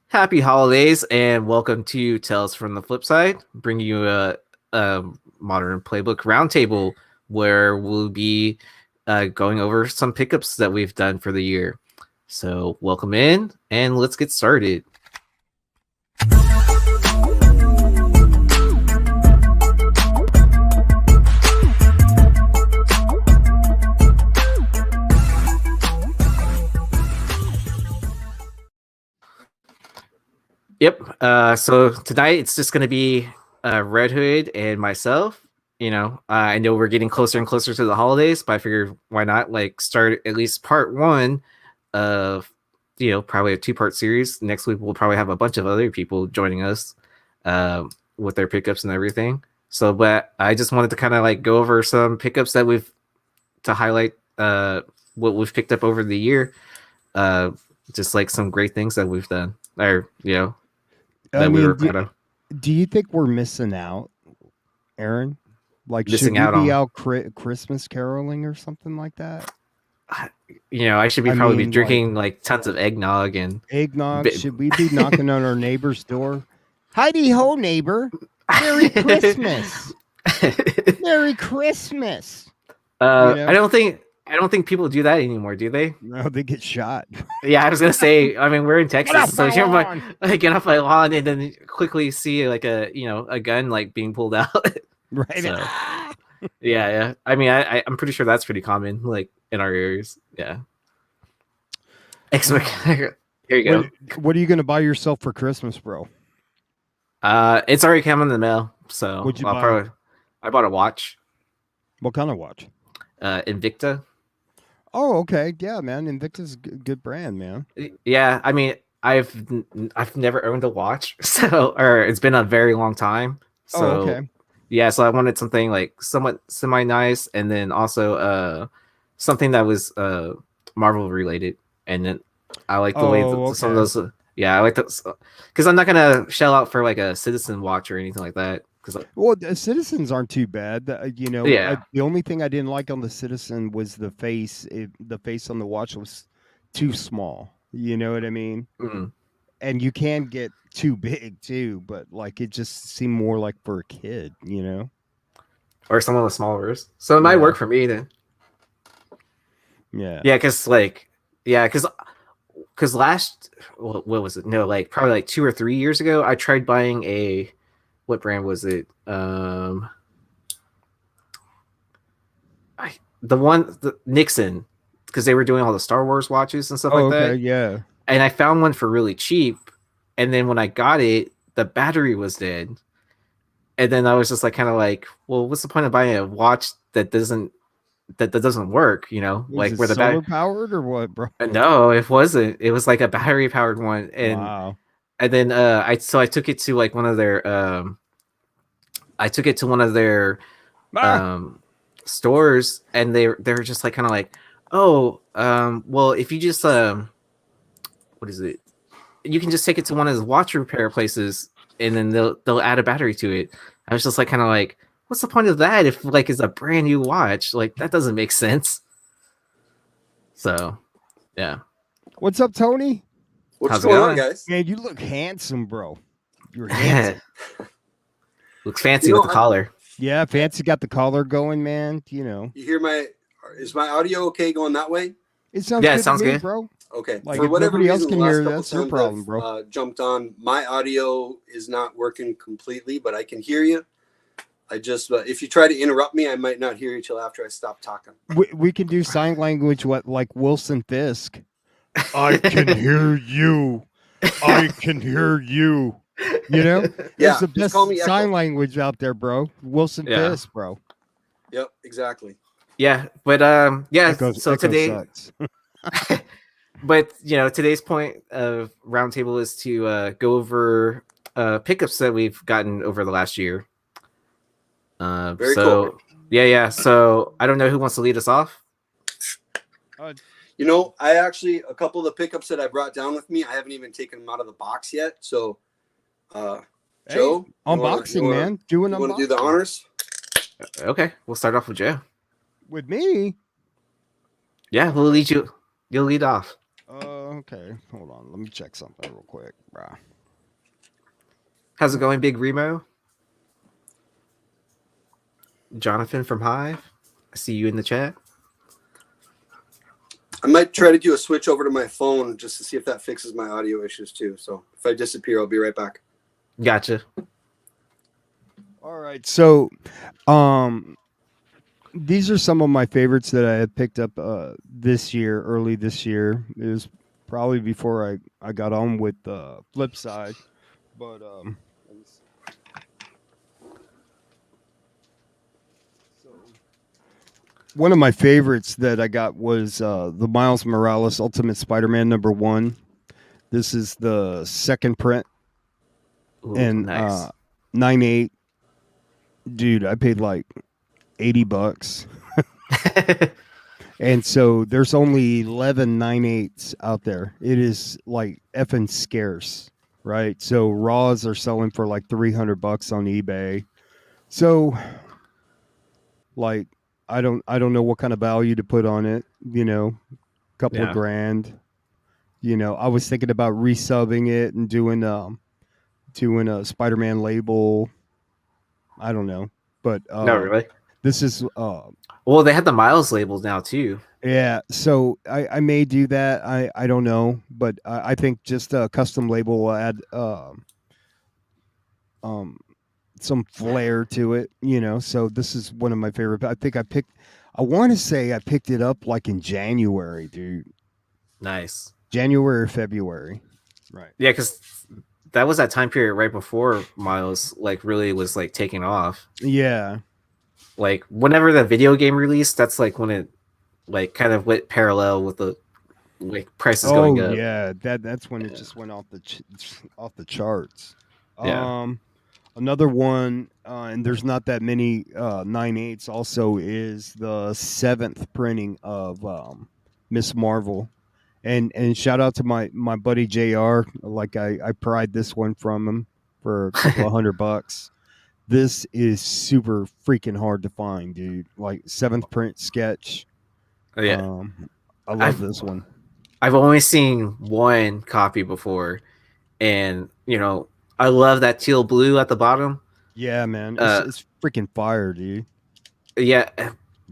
Happy holidays and welcome to Tales from the Flipside, bringing you a Modern Playbook Roundtable where we'll be going over some pickups that we've done for the year. So, welcome in and let's get started. Yep. So tonight it's just going to be Red Hood and myself. I know we're getting closer and closer to the holidays, but I figured why not start at least part one of probably a two-part series. Next week we'll probably have a bunch of other people joining us with their pickups and everything. So, but I just wanted to kind of go over some pickups that we've to highlight what we've picked up over the year. Just like some great things that we've done, or I we mean, were proud of. do you think we're missing out, Aaron? Like, Missing should out we be on. out Christmas caroling or something like that? I should be I probably be mean, drinking tons of eggnog and Eggnog. Should we be knocking on our neighbor's door? Heidi ho, neighbor. Merry Christmas. Merry Christmas. I don't think people do that anymore, do they? No, they get shot. Yeah, I was gonna say. I mean, we're in Get Texas, off so my you're lawn. get off my lawn and then quickly see a gun being pulled out. Right. So, yeah. I mean, I'm pretty sure that's pretty common in our areas. Yeah. Here you go. What are you going to buy yourself for Christmas, bro? It's already come in the mail, so What'd you buy? I bought a watch. What kind of watch? Invicta. Oh, okay. Yeah, man. Invicta's a good brand, man. Yeah, I mean, I've never owned a watch, or it's been a very long time. So, okay. Yeah, so I wanted something somewhat semi nice, and then also something that was Marvel related, and then I like the way some of those. I like those because I'm not gonna shell out for a Citizen watch or anything like that. Well, the Citizens aren't too bad. Yeah. The only thing I didn't like on the Citizen was the face. The face on the watch was too small. You know what I mean? Mm-hmm. And you can get too big too, but it just seemed more like for a kid, Or some of the smaller. So it might work for me then. Yeah. Yeah, because what was it? No, probably 2 or 3 years ago, I tried buying what brand was it? The Nixon, because they were doing all the Star Wars watches and stuff like that. Yeah. And I found one for really cheap, and then when I got it, the battery was dead. And then I was just well, what's the point of buying a watch that doesn't work? Was it where the solar powered or what, bro? No, it wasn't. It was a battery powered one, and wow. And then I took it to one of their stores, and they were just oh, well, if you just what is it? You can just take it to one of the watch repair places, and then they'll add a battery to it. I was just what's the point of that if it's a brand new watch? That doesn't make sense. So, yeah. What's up, Tony? What's going on, guys? Man, you look handsome, bro. You're handsome. Looks fancy with the collar. Yeah, fancy got the collar going, man. You hear is my audio okay going that way? It sounds good to me, bro. Okay. For whatever reason, else can hear, that's your problem, bro. Jumped on. My audio is not working completely, but I can hear you. I just, if you try to interrupt me, I might not hear you till after I stop talking. We can do sign language, like Wilson Fisk. I can hear you. I can hear you. Yeah, it's the best sign language out there, bro. Wilson Fisk, bro. Yep, exactly. Yeah, but so today, but today's point of Roundtable is to go over pickups that we've gotten over the last year. Very cool. Yeah. So I don't know who wants to lead us off. I actually, a couple of the pickups that I brought down with me, I haven't even taken them out of the box yet. So, Joe, unboxing, man. You want to do the honors? Okay, we'll start off with Joe. With me? Yeah, we'll lead you. You'll lead off. Okay, hold on. Let me check something real quick, bro. How's it going, Big Remo? Jonathan from Hive. I see you in the chat. I might try to do a switch over to my phone just to see if that fixes my audio issues too. So if I disappear, I'll be right back. Gotcha. All right, so these are some of my favorites that I had picked up this year, early this year. It was probably before I got on with Flipside, but let me see. So one of my favorites that I got was the Miles Morales Ultimate Spider-Man #1. This is the second print, Ooh, and nice. 9.8. Dude, I paid like $80. And so there's only 11 9/8s out there. It is like effing scarce, right? So raws are selling for like $300 on eBay. So like I don't know what kind of value to put on it, couple of grand. I was thinking about resubbing it and doing a Spider-Man label. I don't know. But No, really. this is Well, they had the Miles labels now too. yeah, so I may do that. I don't know, but I think just a custom label will add some flair to it, So this is one of my favorite. I want to say I picked it up like in January, dude. Nice. January or February. Right. Yeah, because that was that time period right before Miles like really was like taking off. Yeah. Like whenever the video game released, that's like when it like kind of went parallel with the like prices going up. Yeah, that's when it just went off the charts. Yeah. Another one, and there's not that many 9/8s. Also, is the 7th printing of Miss Marvel, and shout out to my buddy Jr. Like I pried this one from him for a couple of $100. This is super freaking hard to find, dude. Like 7th print sketch. Yeah. I love this one. I've only seen one copy before, and I love that teal blue at the bottom. Yeah, man, it's freaking fire, dude. Yeah,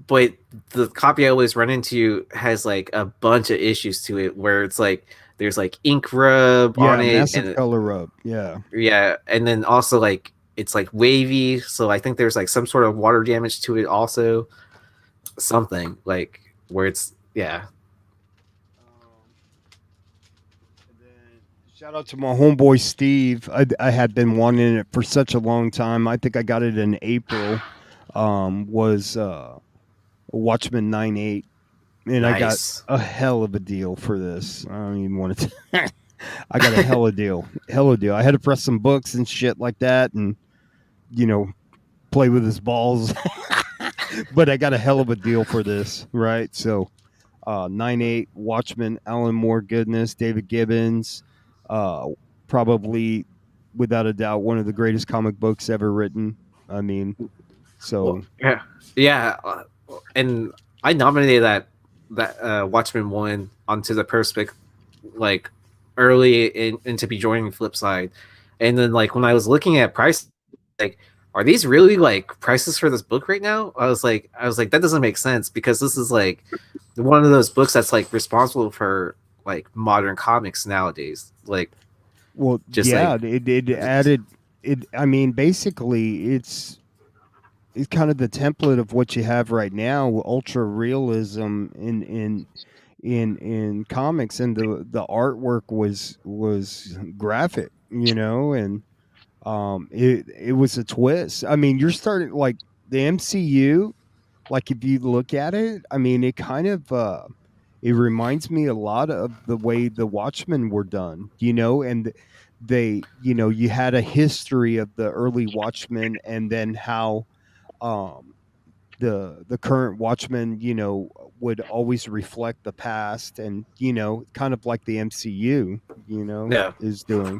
but the copy I always run into has like a bunch of issues to it, where it's like there's like ink rub on it, massive and color rub. Yeah, and then also like it's like wavy, so I think there's like some sort of water damage to it, also something like where it's Shout out to my homeboy Steve. I had been wanting it for such a long time. I think I got it in April. Was Watchmen 9/8, and nice. I got a hell of a deal for this. I don't even want to. I got a hell of a deal. I had to press some books and shit like that, and play with his balls. But I got a hell of a deal for this, right? So, 9/8 Watchmen, Alan Moore goodness, David Gibbons. Probably without a doubt one of the greatest comic books ever written. I mean, so yeah, and I nominated that Watchmen 1 onto the Perspic like early into be joining Flipside, and then like when I was looking at price, like are these really like prices for this book right now? I was like that doesn't make sense, because this is like one of those books that's like responsible for like modern comics nowadays. Like, well, just yeah, like, it added it. I mean, basically, it's kind of the template of what you have right now, ultra realism in comics, and the artwork was graphic, and it was a twist. I mean, you're starting like the MCU. Like if you look at it, I mean, it kind of it reminds me a lot of the way the Watchmen were done, and they, you had a history of the early Watchmen, and then how the current Watchmen, would always reflect the past, and kind of like the MCU, is doing.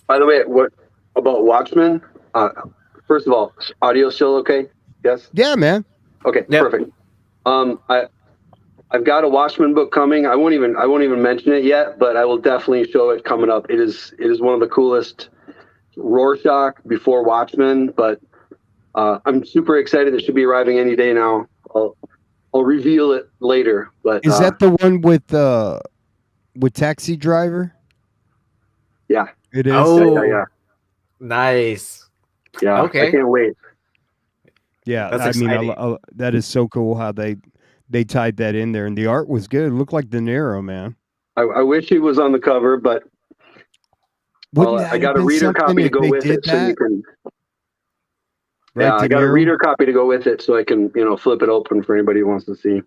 By the way, what about Watchmen? First of all, audio still okay? Yes. Yeah, man. Okay, Yep. perfect. I've got a Watchmen book coming. I won't even mention it yet, but I will definitely show it coming up. It is one of the coolest Rorschach before Watchmen, but I'm super excited. It should be arriving any day now. I'll reveal it later. But Is that the one with Taxi Driver? Yeah. It is. Oh, Yeah. nice. Yeah. Okay. I can't wait. Yeah, That's I mean, exciting. that is so cool how they tied that in there, and the art was good. It looked like De Niro, man. I wish he was on the cover, but Wouldn't I that have got a been reader something copy to if go they with did it, so you that? can. Right, Yeah, I De got a Niro? reader copy to go with it, so I can flip it open for anybody who wants to see.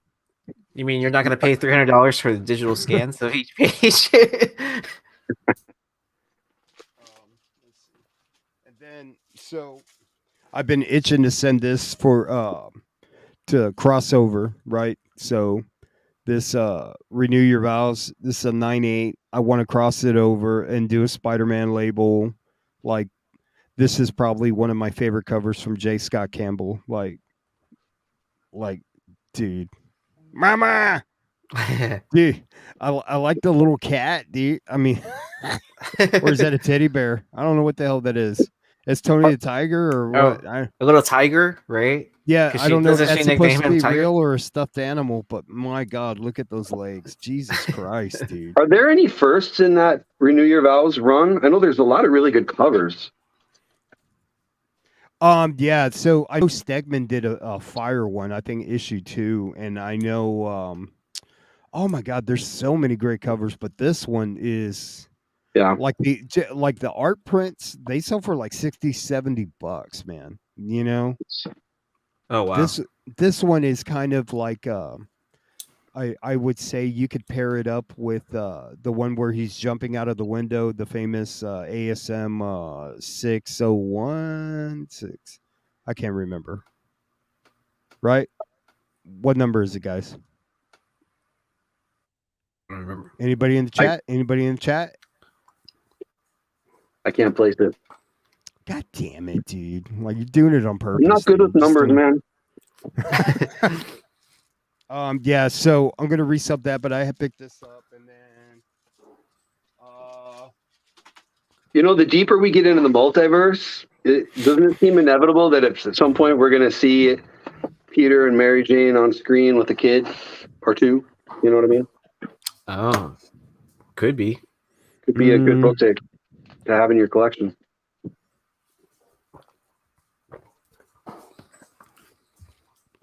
You mean you're not going to pay $300 for the digital scans of each page? And then so I've been itching to send this for to crossover, right? So this Renew Your Vows, this is a 9/8. I want to cross it over and do a Spider-Man label. Like, this is probably one of my favorite covers from J. Scott Campbell. Like, dude, mama, dude, I like the little cat, dude. I mean, or is that a teddy bear? I don't know what the hell that is. It's Tony the Tiger or what? Oh, a little tiger, right? Yeah, 'Cause I don't know if doesn't that's she supposed nickname to him be Tiger? real or a stuffed animal, but my God, look at those legs. Jesus Christ, dude. Are there any firsts in that Renew Your Vows run? I know there's a lot of really good covers. Yeah, so I know Stegman did a fire one, I think issue 2, and I know oh my God, there's so many great covers, but this one is Yeah. like the art prints, they sell for like 60, $70, man. You know? Oh, wow. This one is kind of like I would say you could pair it up with the one where he's jumping out of the window, the famous ASM 6016. I can't remember. Right? What number is it, guys? I don't remember. Anybody in the chat? Anybody in the chat? I can't place it. God damn it, dude! Like, you're doing it on purpose. I'm not good dude. with numbers, man. Yeah, so I'm gonna resub that, but I have picked this up, and then The deeper we get into the multiverse, doesn't it seem inevitable that at some point we're going to see Peter and Mary Jane on screen with a kid or two? You know what I mean? Oh, could be. Could be a good book to have in your collection.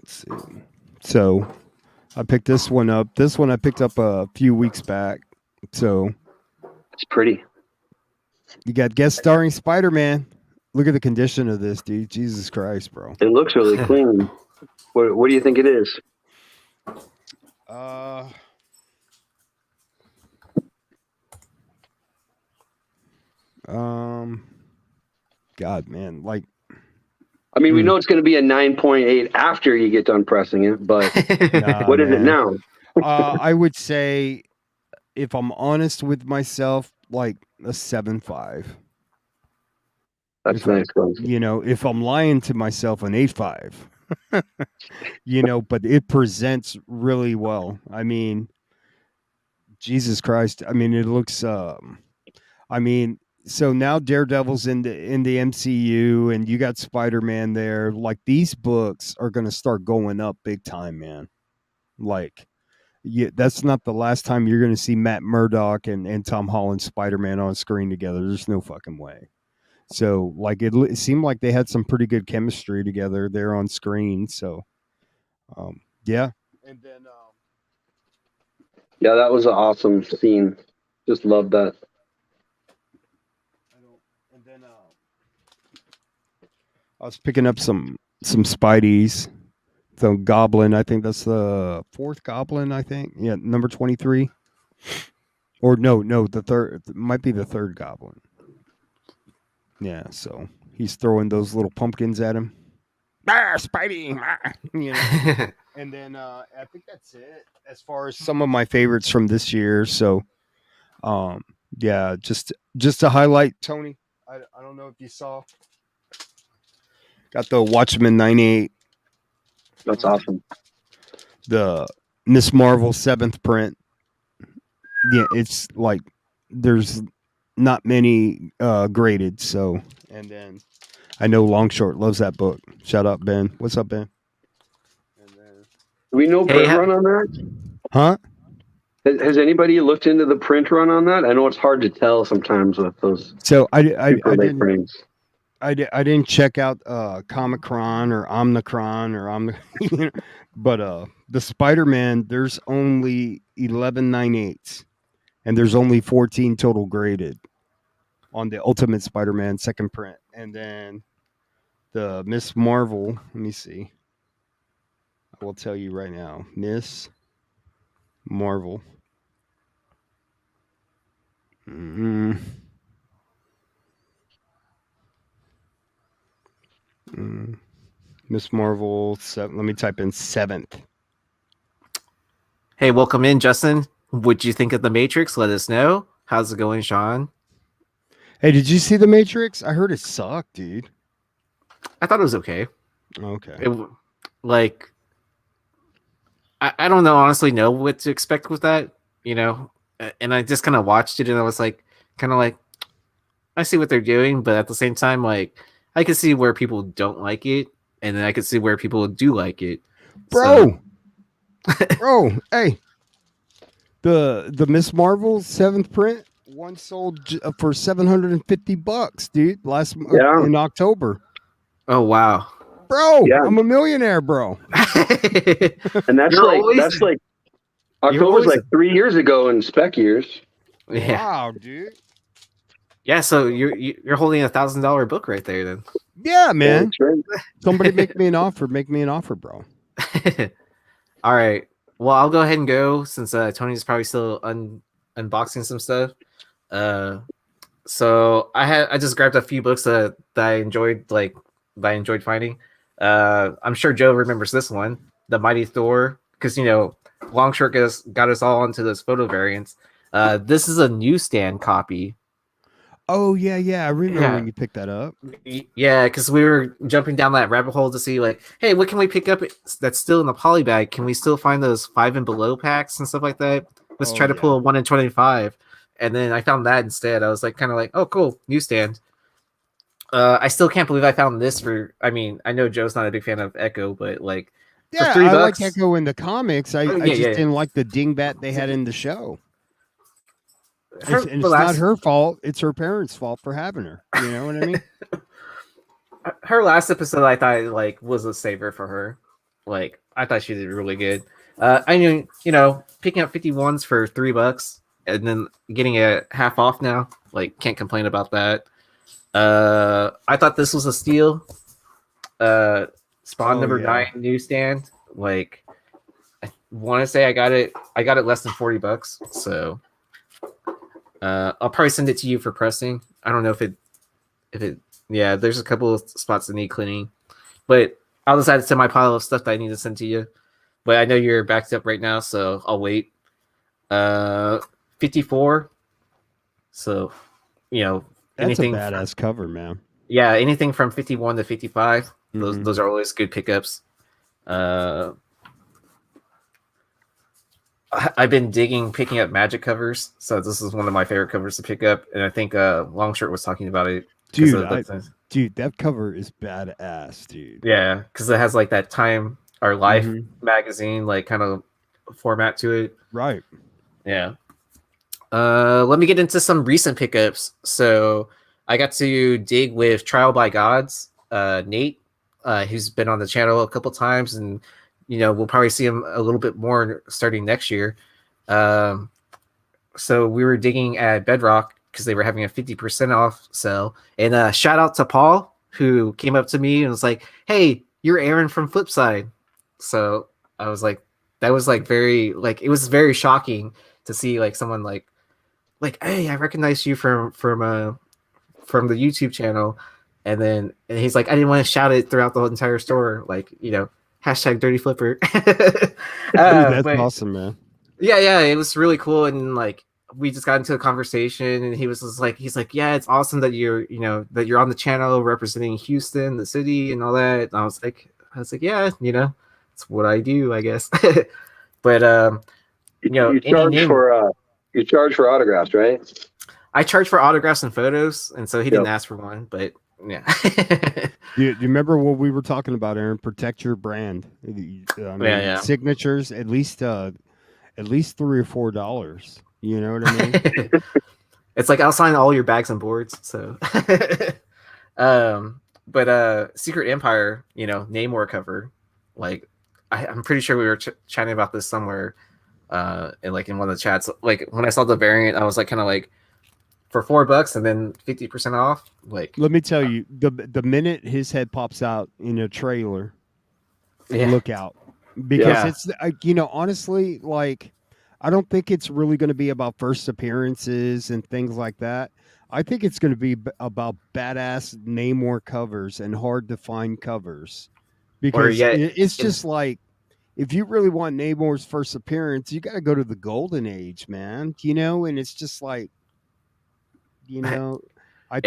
let's see. So I picked this one up. This one I picked up a few weeks back. So It's pretty. you got guest starring Spider-Man. Look at the condition of this, dude. Jesus Christ, bro. It looks really clean. What do you think it is? God, man, like, I mean, we know it's going to be a 9.8 after you get done pressing it, but what is it now? I would say, if I'm honest with myself, like a 7.5. That's nice. If I'm lying to myself, an 8.5. But it presents really well. I mean, Jesus Christ. I mean, it looks. So now Daredevil's in the MCU, and you got Spider-Man there. Like, these books are going to start going up big time, man. Like, that's not the last time you're going to see Matt Murdock and Tom Holland Spider-Man on screen together. There's no fucking way. So, like, it seemed like they had some pretty good chemistry together there on screen. So, yeah. And then, yeah, that was an awesome scene. Just love that. And then, I was picking up some Spideys. So Goblin, I think that's the 4th Goblin. I think, yeah, number 23. Or no, the third. It might be the 3rd Goblin. Yeah, so he's throwing those little pumpkins at him. Spidey! And then I think that's it as far as some of my favorites from this year. So, yeah, just to highlight, Tony, I don't know if you saw. Got the Watchmen 9/8. That's awesome. The Miss Marvel 7th print. Yeah, it's like there's not many graded. So, and then I know Longshort loves that book. Shout out Ben. What's up, Ben? And then, Do we know Hey, print run on that? huh? Has anybody looked into the print run on that? I know it's hard to tell sometimes with those So I super late didn't prints. I didn't check out Comicron or Omnicron or but the Spider-Man, there's only 11.98, and there's only 14 total graded on the Ultimate Spider-Man 2nd print. And then the Miss Marvel, let me see. I will tell you right now. Miss Marvel. Miss Marvel, let me type in 7th. Hey, welcome in, Justin. What'd you think of The Matrix? Let us know. How's it going, Sean? Hey, did you see The Matrix? I heard it sucked, dude. I thought it was okay. Okay. Like, I don't know, honestly know what to expect with that, you know? And I just kind of watched it and I was like, kind of like, I see what they're doing, but at the same time, like, I could see where people don't like it, and then I could see where people do like it. Bro, bro, hey, the Miss Marvel 7th print one sold for $750, dude. In October. Oh wow, bro! Yeah. I'm a millionaire, bro. And that's like October's like 3 years ago in spec years. Yeah. Wow, dude. Yeah, so you're holding $1,000 book right there, then. Yeah, man. Yeah, right. Somebody make me an offer. Make me an offer, bro. All right. Well, I'll go ahead and go since Tony's probably still unboxing some stuff. So I just grabbed a few books that I enjoyed, finding. I'm sure Joe remembers this one, the Mighty Thor, because Longshort got us all into those photo variants. This is a newsstand copy. Oh yeah. I remember when you picked that up. Yeah, because we were jumping down that rabbit hole to see, like, hey, what can we pick up that's still in the poly bag? Can we still find those 5 and below packs and stuff like that? Let's try to pull a 1 in 25. And then I found that instead. I was like, kind of like, oh, cool, newsstand. I still can't believe I found this I know Joe's not a big fan of Echo, but like, for $3, I like Echo in the comics. I just didn't like the dingbat they had in the show. It's not her fault. It's her parents' fault for having her. You know what I mean? Her last episode, I thought was a saver for her. Like, I thought she did really good. I knew, picking up 51s for $3 and then getting a half off now. Like, can't complain about that. I thought this was a steal. Spawn number 9 newsstand. Like, I want to say I got it less than $40. So. I'll probably send it to you for pressing. I don't know if it there's a couple of spots that need cleaning, but I'll just add it to my pile of stuff that I need to send to you. But I know you're backed up right now, so I'll wait. 54. So, that's anything a badass cover, man. Yeah, anything from 51 to 55. Those are always good pickups. I've been picking up Magic covers, so this is one of my favorite covers to pick up, and I think Longshirt was talking about it. Dude, that cover is badass, dude. Yeah, because it has like that Time or Life magazine, like kind of format to it. Right. Yeah. Let me get into some recent pickups. So I got to dig with Trial by Gods, Nate, who's been on the channel a couple times, and we'll probably see him a little bit more starting next year. So we were digging at Bedrock because they were having a 50% off sale. And shout out to Paul, who came up to me and was like, hey, you're Aaron from Flipside. So I was like, that was like it was very shocking to see like someone like, hey, I recognize you from the YouTube channel. And he's like, I didn't want to shout it throughout the whole entire store. Like, hashtag dirty flipper. That's awesome, man. Yeah, it was really cool. And like, we just got into a conversation and he was just like, yeah, it's awesome that you're on the channel representing Houston, the city and all that. And I was like, yeah, it's what I do, I guess. But You any charge name, for autographs, right? I charge for autographs and photos, and so he didn't Yep. ask for one. But yeah, Do you remember what we were talking about, Aaron? Protect your brand. I mean, yeah. signatures at least $3 or $4. You know what I mean? It's like I'll sign all your bags and boards. So, but Secret Empire, Namor cover, like I'm pretty sure we were chatting about this somewhere, in one of the chats. Like when I saw the variant, I was like kind of like for $4 and then 50% off. Like, Let me tell you, the minute his head pops out in a trailer, yeah, look out, because Yeah. it's honestly, like, I don't think it's really going to be about first appearances and things like that. I think it's going to be about badass Namor covers and hard to find covers, because yet it's just like, if you really want Namor's first appearance, you got to go to the golden age, man. And it's just like, I think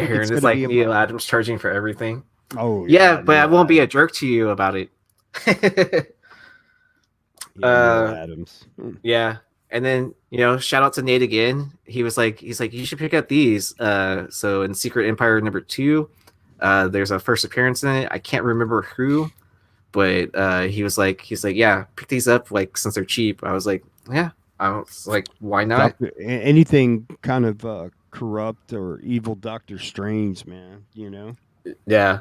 Aaron it's is going to like be Neil Adams charging for everything. oh Yeah, but I Neil won't be a Adams. jerk to you about it. Yeah, Neil Adams. Yeah. And then, shout out to Nate again. He's like, you should pick up these. So in Secret Empire #2, there's a first appearance in it. I can't remember who, but he's like, yeah, pick these up, like, since they're cheap. I was like, yeah. I was like, why not? Anything kind of corrupt or evil Doctor Strange, man. Yeah.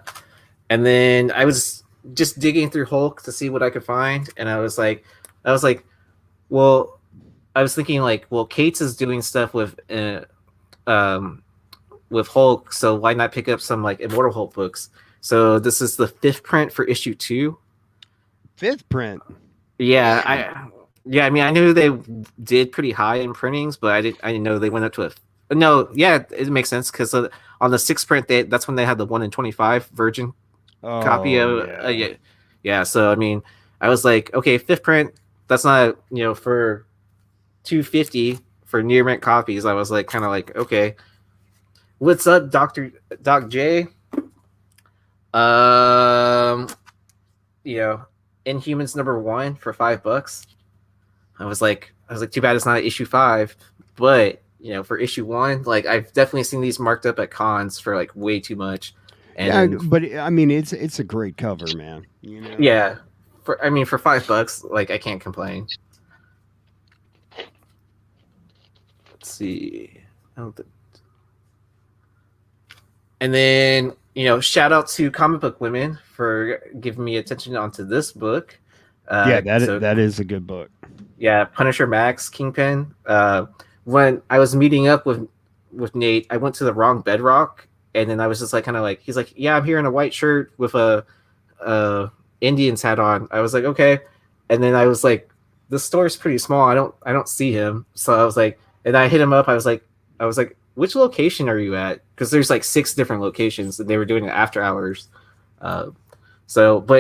And then I was just digging through Hulk to see what I could find, and I was like, well, I was thinking like, well, Cates is doing stuff with Hulk, so why not pick up some like Immortal Hulk books? So this is the 5th print for issue 2. 5th print. Yeah, I mean, I knew they did pretty high in printings, but I didn't know they went up to a. No, yeah, it makes sense because on the 6th print, that's when they had the 1 in 25 Virgin copy of. Yeah. So I mean, I was like, okay, 5th print. That's not for $250 for near mint copies. I was like, kind of like, okay, what's up, Doc J? Inhumans #1 for $5. I was like, too bad it's not issue 5, but for issue 1, like I've definitely seen these marked up at cons for like way too much. And yeah, but I mean, it's a great cover, man. Yeah, for $5, like I can't complain. Let's see. And then shout out to Comic Book Women for giving me attention onto this book. That is a good book. Yeah, Punisher Max, Kingpin. When I was meeting up with Nate, I went to the wrong Bedrock, and then I was just like, kind of like, he's like, yeah, I'm here in a white shirt with a Indians hat on. I was like, okay, and then I was like, the store's pretty small. I don't see him, so I was like, and I hit him up. I was like, which location are you at? Because there's like 6 different locations, and they were doing it after hours. But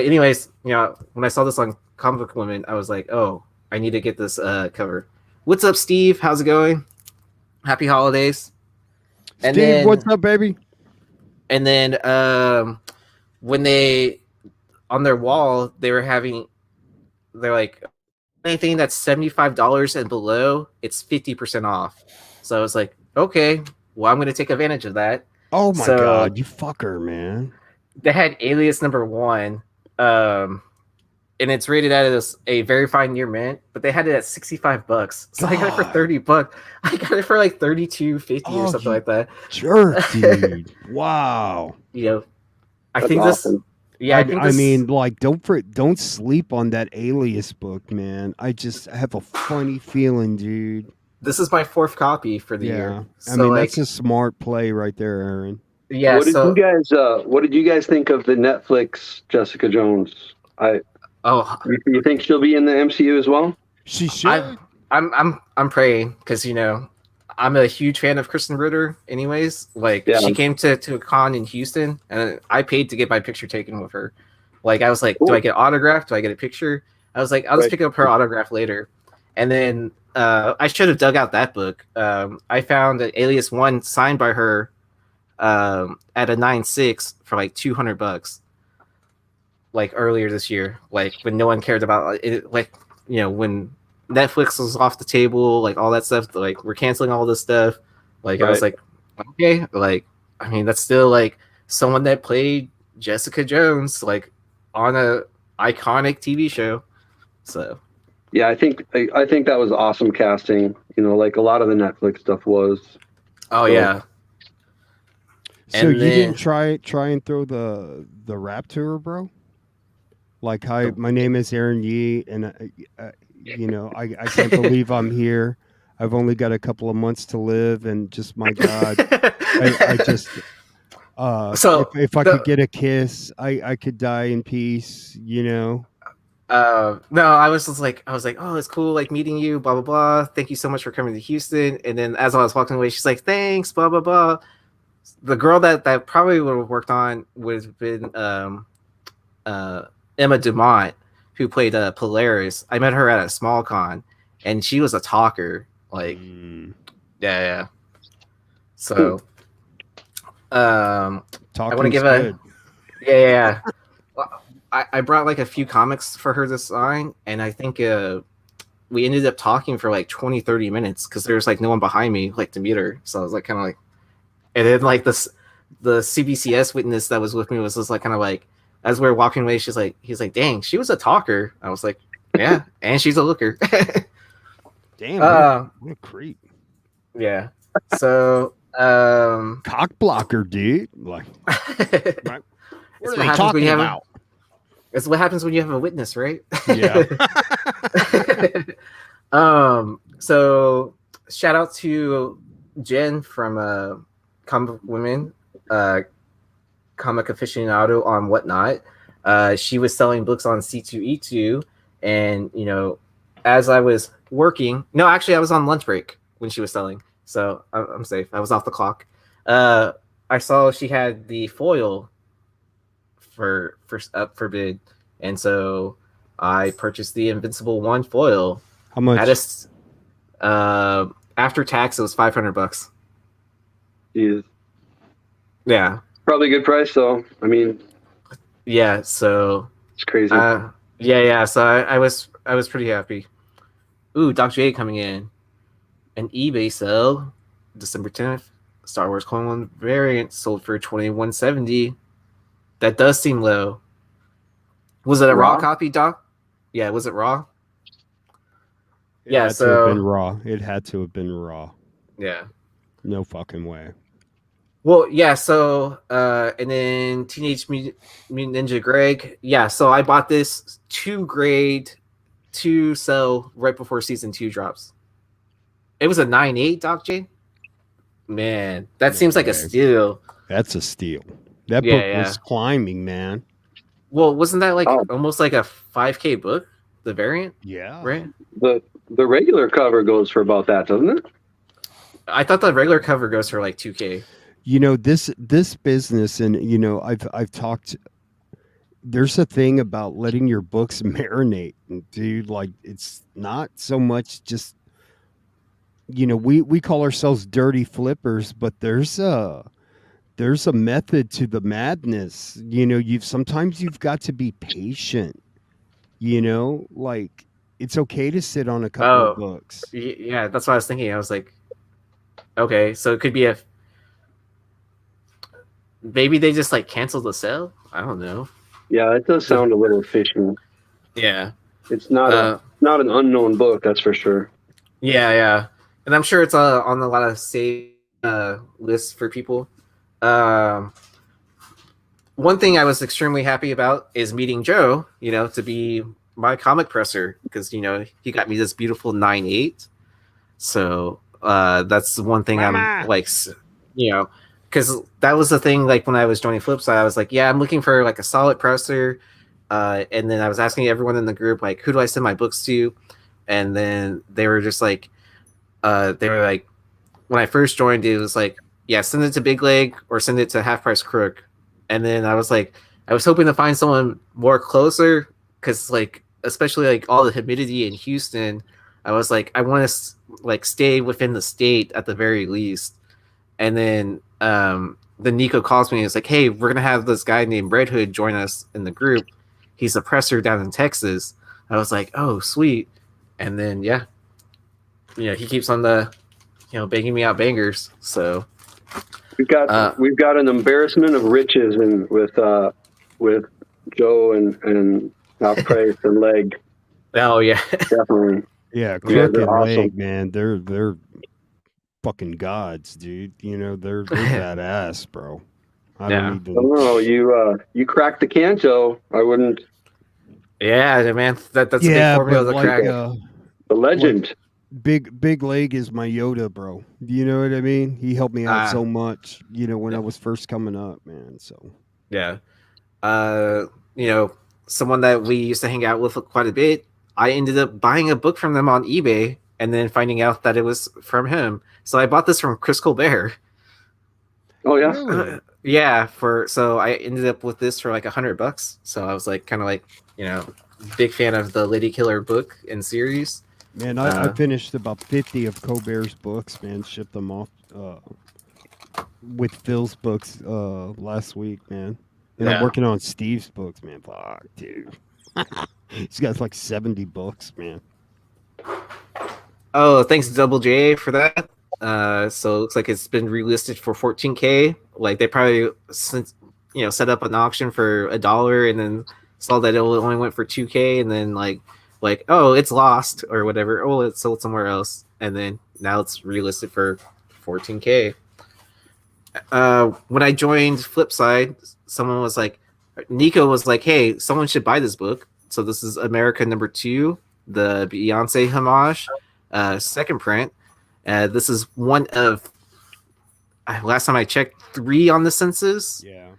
anyways, when I saw this on Comic Book Women, I was like, oh, I need to get this cover. What's up, Steve? How's it going? Happy holidays. Steve, what's up, baby? And then when they on their wall, they're like, anything that's $75 and below, it's 50% off. So I was like, okay, well, I'm going to take advantage of that. Oh my god, you fucker, man! They had Alias #1, and it's rated as a verified near mint, but they had it at $65. So I got it for $30. I got it for like $32.50 or something like that. Jerk, dude! Wow. I think awesome. Yeah, I mean, like, don't sleep on that Alias book, man. I just have a funny feeling, dude. This is my 4th copy for the year. So, I mean, that's a smart play right there, Aaron. Yeah. What did you guys think of the Netflix Jessica Jones? You think she'll be in the MCU as well? She should. I'm praying because I'm a huge fan of Kristen Ritter. Anyways, like she came to a con in Houston, and I paid to get my picture taken with her. Like I was like, cool. Do I get autographed? Do I get a picture? I was like, I'll just pick up her autograph later. And then I should have dug out that book. I found an Alias 1 signed by her at a 9.6 for like $200. Like earlier this year, like when no one cared about it, like when Netflix was off the table, like all that stuff. Like we're canceling all this stuff. Like I was Right. like, okay, like I mean that's still like someone that played Jessica Jones, like on a iconic TV show. So Yeah, I think that was awesome casting. You know, like a lot of the Netflix stuff was. oh So, yeah, So and you didn't then try and throw the rap to her, bro? Like, hi, my name is Aaron Yee, and I can't believe I'm here. I've only got a couple of months to live, and just my God, I just so if I could the get a kiss, I could die in peace. You know, no, I was just like, I was like, oh, it's cool, like meeting you, blah blah blah. Thank you so much for coming to Houston. And then as I was walking away, she's like, thanks, blah blah blah. The girl that probably would have worked on would have been uh, Emma Dumont, who played Polaris. I met her at a small con, and she was a talker. Like, yeah, yeah. So, I want to talking's give good. yeah, yeah, yeah. Well, I brought like a few comics for her to sign, and I think we ended up talking for like 20, 30 minutes because there was like no one behind me like to meet her. So I was like kind of like, and then like the CBCS witness that was with me was just like kind of like as we were walking away, he's like, dang, she was a talker. I was like, yeah, and she's a looker. Damn, what a creep. Yeah. So Cock blocker, dude. Like, right? It's What are they talking about? It's what happens when you have a witness, right? Yeah. So shout out to Jen from Comic Women, Comic Aficionado on Whatnot. She was selling books on C2E2, and you know, as I was working, no, actually, I was on lunch break when she was selling, so I'm safe. I was off the clock. I saw she had the foil for up for bid, and so I purchased the Invincible One foil. How much? At after tax, it was $500. Jeez. Yeah, Probably a good price, though. I mean, yeah. So it's crazy. yeah. So I was pretty happy. Ooh, Doc J coming in. An eBay sale, December 10th. Star Wars Clone One variant sold for $21.70. That does seem low. Was it a raw copy, Doc? Yeah, was it raw? It Yeah, had to have been raw. It had to have been raw. Yeah. No fucking way. Well, yeah, so and then Teenage Mutant Ninja Greg. Yeah, so I bought this 2 grade to sell right before season 2 drops. It was a 9.8, Doc J. Man, that seems like a steal. That's a steal. That book was climbing, man. Well, wasn't that like almost like a 5K book, the variant? Yeah. Right? The regular cover goes for about that, doesn't it? I thought the regular cover goes for like 2K. You know, this business, and you know, I've talked, there's a thing about letting your books marinate, dude. Like, it's not so much just, you know, we call ourselves dirty flippers, but there's a method to the madness. You know, sometimes you've got to be patient. You know, like, it's okay to sit on a couple of books. Yeah, that's what I was thinking. I was like, okay, so it could be maybe they just like canceled the sale. I don't know. Yeah, it does sound a little fishy. Yeah, it's not not an unknown book, that's for sure. Yeah, and I'm sure it's on a lot of save lists for people. One thing I was extremely happy about is meeting Joe. You know, to be my comic presser, because you know he got me this beautiful 9.8. So that's the one thing I'm like, you know. Because that was the thing, like when I was joining Flipside, I was like, yeah, I'm looking for like a solid presser. And then I was asking everyone in the group, like, who do I send my books to? And then they were just like, when I first joined, it was like, yeah, send it to Big Leg or send it to Half Price Crook. And then I was like, I was hoping to find someone more closer because, like, especially like all the humidity in Houston, I was like, I want to like stay within the state at the very least. And then Nico calls me and is like, hey, we're gonna have this guy named Red Hood join us in the group. He's a presser down in Texas. I was like, oh, sweet. And then he keeps on the banging me out bangers. So We've got an embarrassment of riches with Joe and Half Price and Leg. oh yeah. Definitely. Yeah, Yeah, Crook they're and awesome. Leg, man, they're fucking gods, dude. You know, they're badass, bro. I Yeah. don't I even. don't know. You cracked the can, Joe. I wouldn't. Yeah, man, that's a big Yeah, formula but to like, crack. The legend. Big Leg is my Yoda, bro. You know what I mean? He helped me out so much, when I was first coming up, man. So Yeah. Someone that we used to hang out with quite a bit, I ended up buying a book from them on eBay and then finding out that it was from him. So I bought this from Chris Colbert. Oh yeah. really, So I ended up with this for like $100. So I was like, kind of like, big fan of the Lady Killer book and series. man, I finished about 50 of Colbert's books, man. Shipped them off with Phil's books last week, man. And I'm working on Steve's books, man. Fuck, dude. He's got like 70 books, man. Oh, thanks Double J for that. So it looks like it's been relisted for $14K. Like they probably set up an auction for $1 and then saw that it only went for $2K and then like oh, it's lost or whatever. Oh, it's sold somewhere else, and then now it's relisted for $14K. When I joined Flipside, someone was like, Nico was like, "Hey, someone should buy this book." So this is America #2, the Beyonce homage, second print. This is one of last time I checked, 3 on the census. Yeah.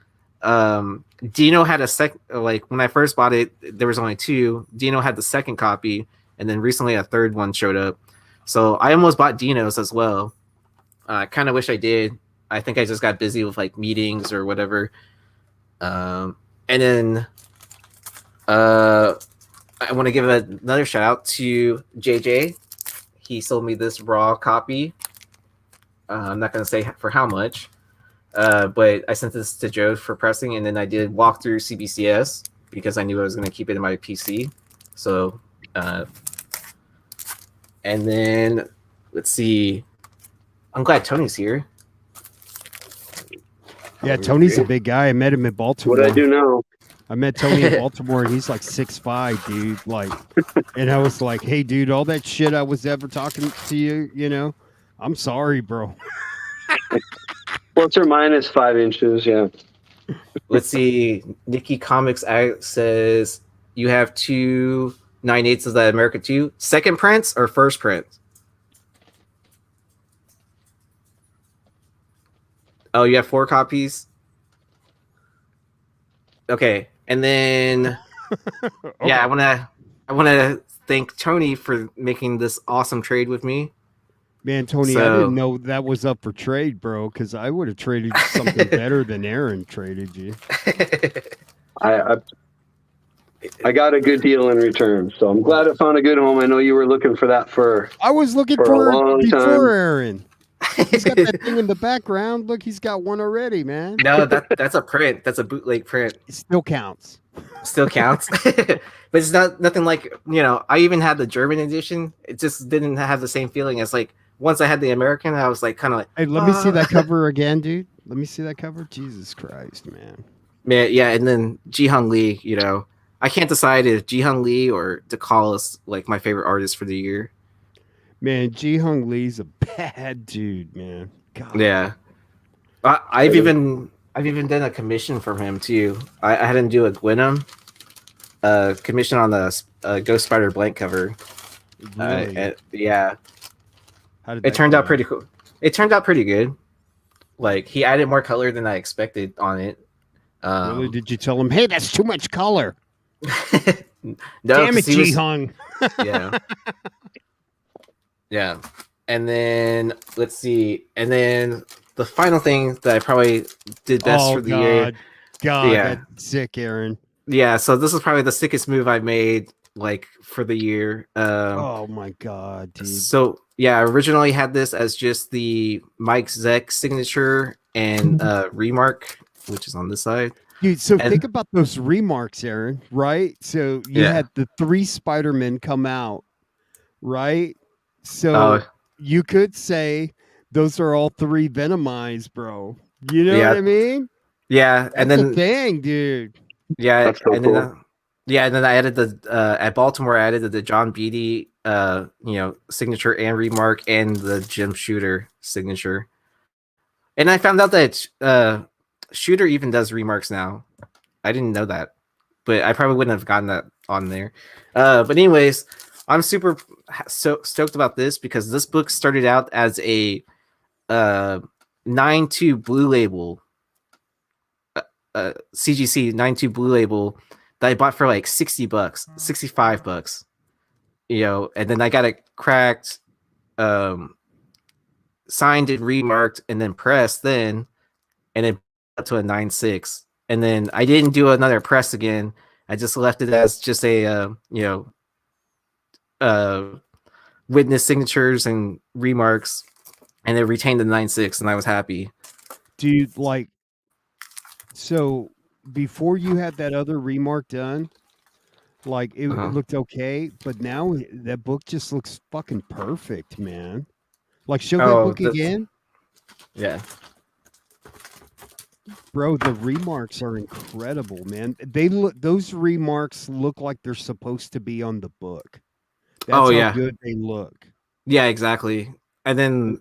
Dino had a like when I first bought it, there was only 2. Dino had the second copy, and then recently a third one showed up. So I almost bought Dino's as well. I kind of wish I did. I think I just got busy with like meetings or whatever. And then I want to give another shout out to JJ. He sold me this raw copy. I'm not going to say for how much, but I sent this to Joe for pressing, and then I did walk through CBCS because I knew I was going to keep it in my PC. So, and then let's see. I'm glad Tony's here. Yeah, Tony's a big guy. I met him in Baltimore. What I do now? I met Tony in Baltimore, and he's like 6'5", dude. Like, and I was like, "Hey, dude, all that shit I was ever talking to you, I'm sorry, bro." Plus or minus 5 inches, yeah. Let's see. Nikki Comics says you have 2 9/8 of the America 2 second prints or first print. Oh, you have 4 copies. Okay, and then yeah, I want to thank Tony for making this awesome trade with me. Man, Tony, I didn't know that was up for trade, bro, because I would have traded something better than Aaron traded you. I got a good deal in return, so I'm glad I found a good home. I know you were looking for that I was looking for for a long before time. Aaron. He's got that thing in the background. Look, he's got one already, man. No, that's a print. That's a bootleg print. It still counts. Still counts. But it's nothing like, I even had the German edition. It just didn't have the same feeling as like once I had the American, I was like kind of like, hey, let me see that cover again, dude. Let me see that cover. Jesus Christ, man. Man, yeah, and then Ji-Hung Lee, I can't decide if Ji-Hung Lee or DeCall is like my favorite artist for the year. Man, Ji-Hung Lee's a bad dude, man. God. Yeah. I've even done a commission from him too. I had him do a Gwynnum commission on the Ghost Spider blank cover. Really? Yeah. How did It that turned go? out pretty cool. It turned out pretty good. Like he added more color than I expected on it. Really? Did you tell him, hey, that's too much color? No, damn it, 'cause he was- Ji-Hung. Yeah. Yeah. And then let's see. And then the final thing that I probably did best for the year. God, Yeah. that's sick, Aaron. Yeah, so this is probably the sickest move I've made like for the year. Oh my God, dude. So yeah, I originally had this as just the Mike Zeck signature and remark, which is on this side. Dude, so think about those remarks, Aaron, right? So you had the 3 Spider-Men come out right? So Oh you could say those are all three Venomized, bro. You know what yeah, I mean? yeah, and That's a then thing, dude. yeah, That's so and then cool. yeah, and then I added the at Baltimore. I added the John Beatty signature and remark and the Jim Shooter signature. And I found out that Shooter even does remarks now. I didn't know that, but I probably wouldn't have gotten that on there. But anyways, I'm super so stoked about this because this book started out as a 9.2 blue label, CGC 9.2 blue label that I bought for like $60, $65. And then I got it cracked, um, signed and remarked, and then pressed. And then up to a 9.6, and then I didn't do another press again. I just left it as just a uh, witness signatures and remarks, and then retained the 9.6, and I was happy. Dude, like, so before you had that other remark done, like it Uh-huh. looked okay, but now that book just looks fucking perfect, man. Like, show that Oh, book again. yeah. Bro, the remarks are incredible, man. They look those remarks look like they're supposed to be on the book. That's Oh how yeah, good they look. yeah, exactly. And then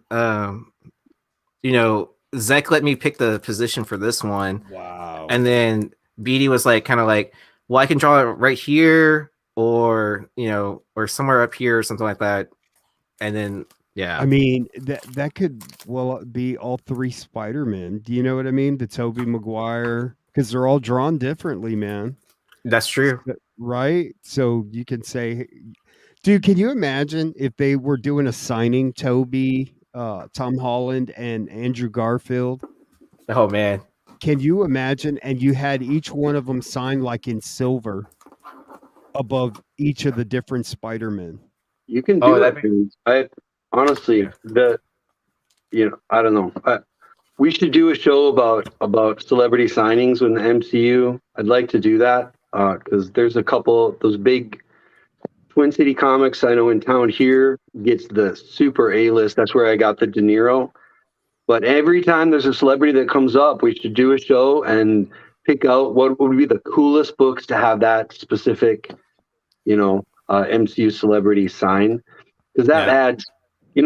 Zek let me pick the position for this one, Wow. and then Beatty was like, kind of like, well, I can draw it right here, or or somewhere up here, or something like that. And then I yeah, mean, that could be all three Spider-Men. Do you know what I mean? The Tobey Maguire, because they're all drawn differently, man. that's true. Right? So you can say, dude, can you imagine if they were doing a signing, Toby, Tom Holland, and Andrew Garfield? Oh man. Can you imagine? And you had each one of them signed like in silver above each of the different Spider-Men. You can Oh, do that it, dude. I honestly, yeah. I don't know. We should do a show about celebrity signings in the MCU. I'd like to do that because there's a couple those big Twin City Comics I know in town here gets the super A list. That's where I got the De Niro. But every time there's a celebrity that comes up, we should do a show and pick out what would be the coolest books to have that specific, MCU celebrity sign, because that Yeah. adds,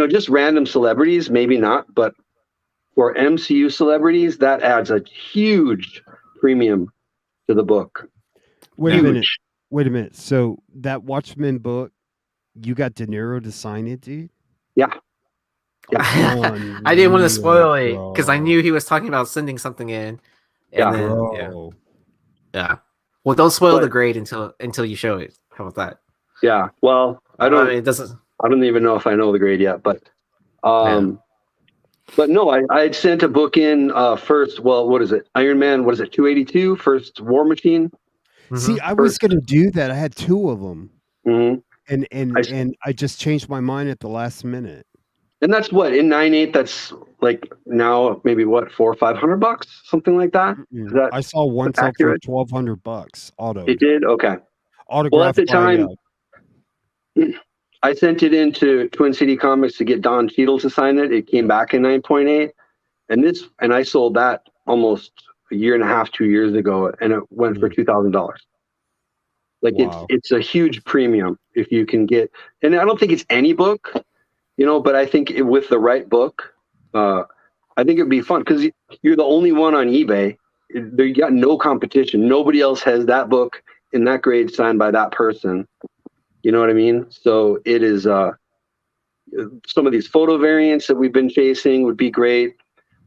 just random celebrities, maybe not, but for MCU celebrities, that adds a huge premium to the book. Wait a Yeah. minute. Huge. Wait a minute. So that Watchmen book, you got De Niro to sign it, dude? Yeah. Yeah. I didn't want to Unreal, spoil it because I bro. knew he was talking about sending something in, and Yeah. then yeah, Bro. yeah. Well, don't spoil the But grade until you show it. How about that? yeah, well, It doesn't. I don't even know if I know the grade yet, but Yeah. but no, I had sent a book in first. Well, what is it? Iron Man. What is it? 282. First War Machine. See, Mm-hmm. I was First. gonna do that. I had two of them. hmm And I, and I just changed my mind at the last minute. and that's what in 9.8. That's like now maybe what $400-500, something like that. Is that I saw one sell for accurate? $1,200 It autoed, did. Okay. Well, at autographed the by time, I sent it into Twin City Comics to get Don Cheadle to sign it. It came back in 9.8, and I sold that almost a year and a half, 2 years ago, and it went for $2,000. Like wow. it's a huge premium if you can get, and I don't think it's any book, but I think with the right book, I think it'd be fun because you're the only one on eBay. You got no competition. Nobody else has that book in that grade signed by that person. You know what I mean? So it is. Some of these photo variants that we've been chasing would be great.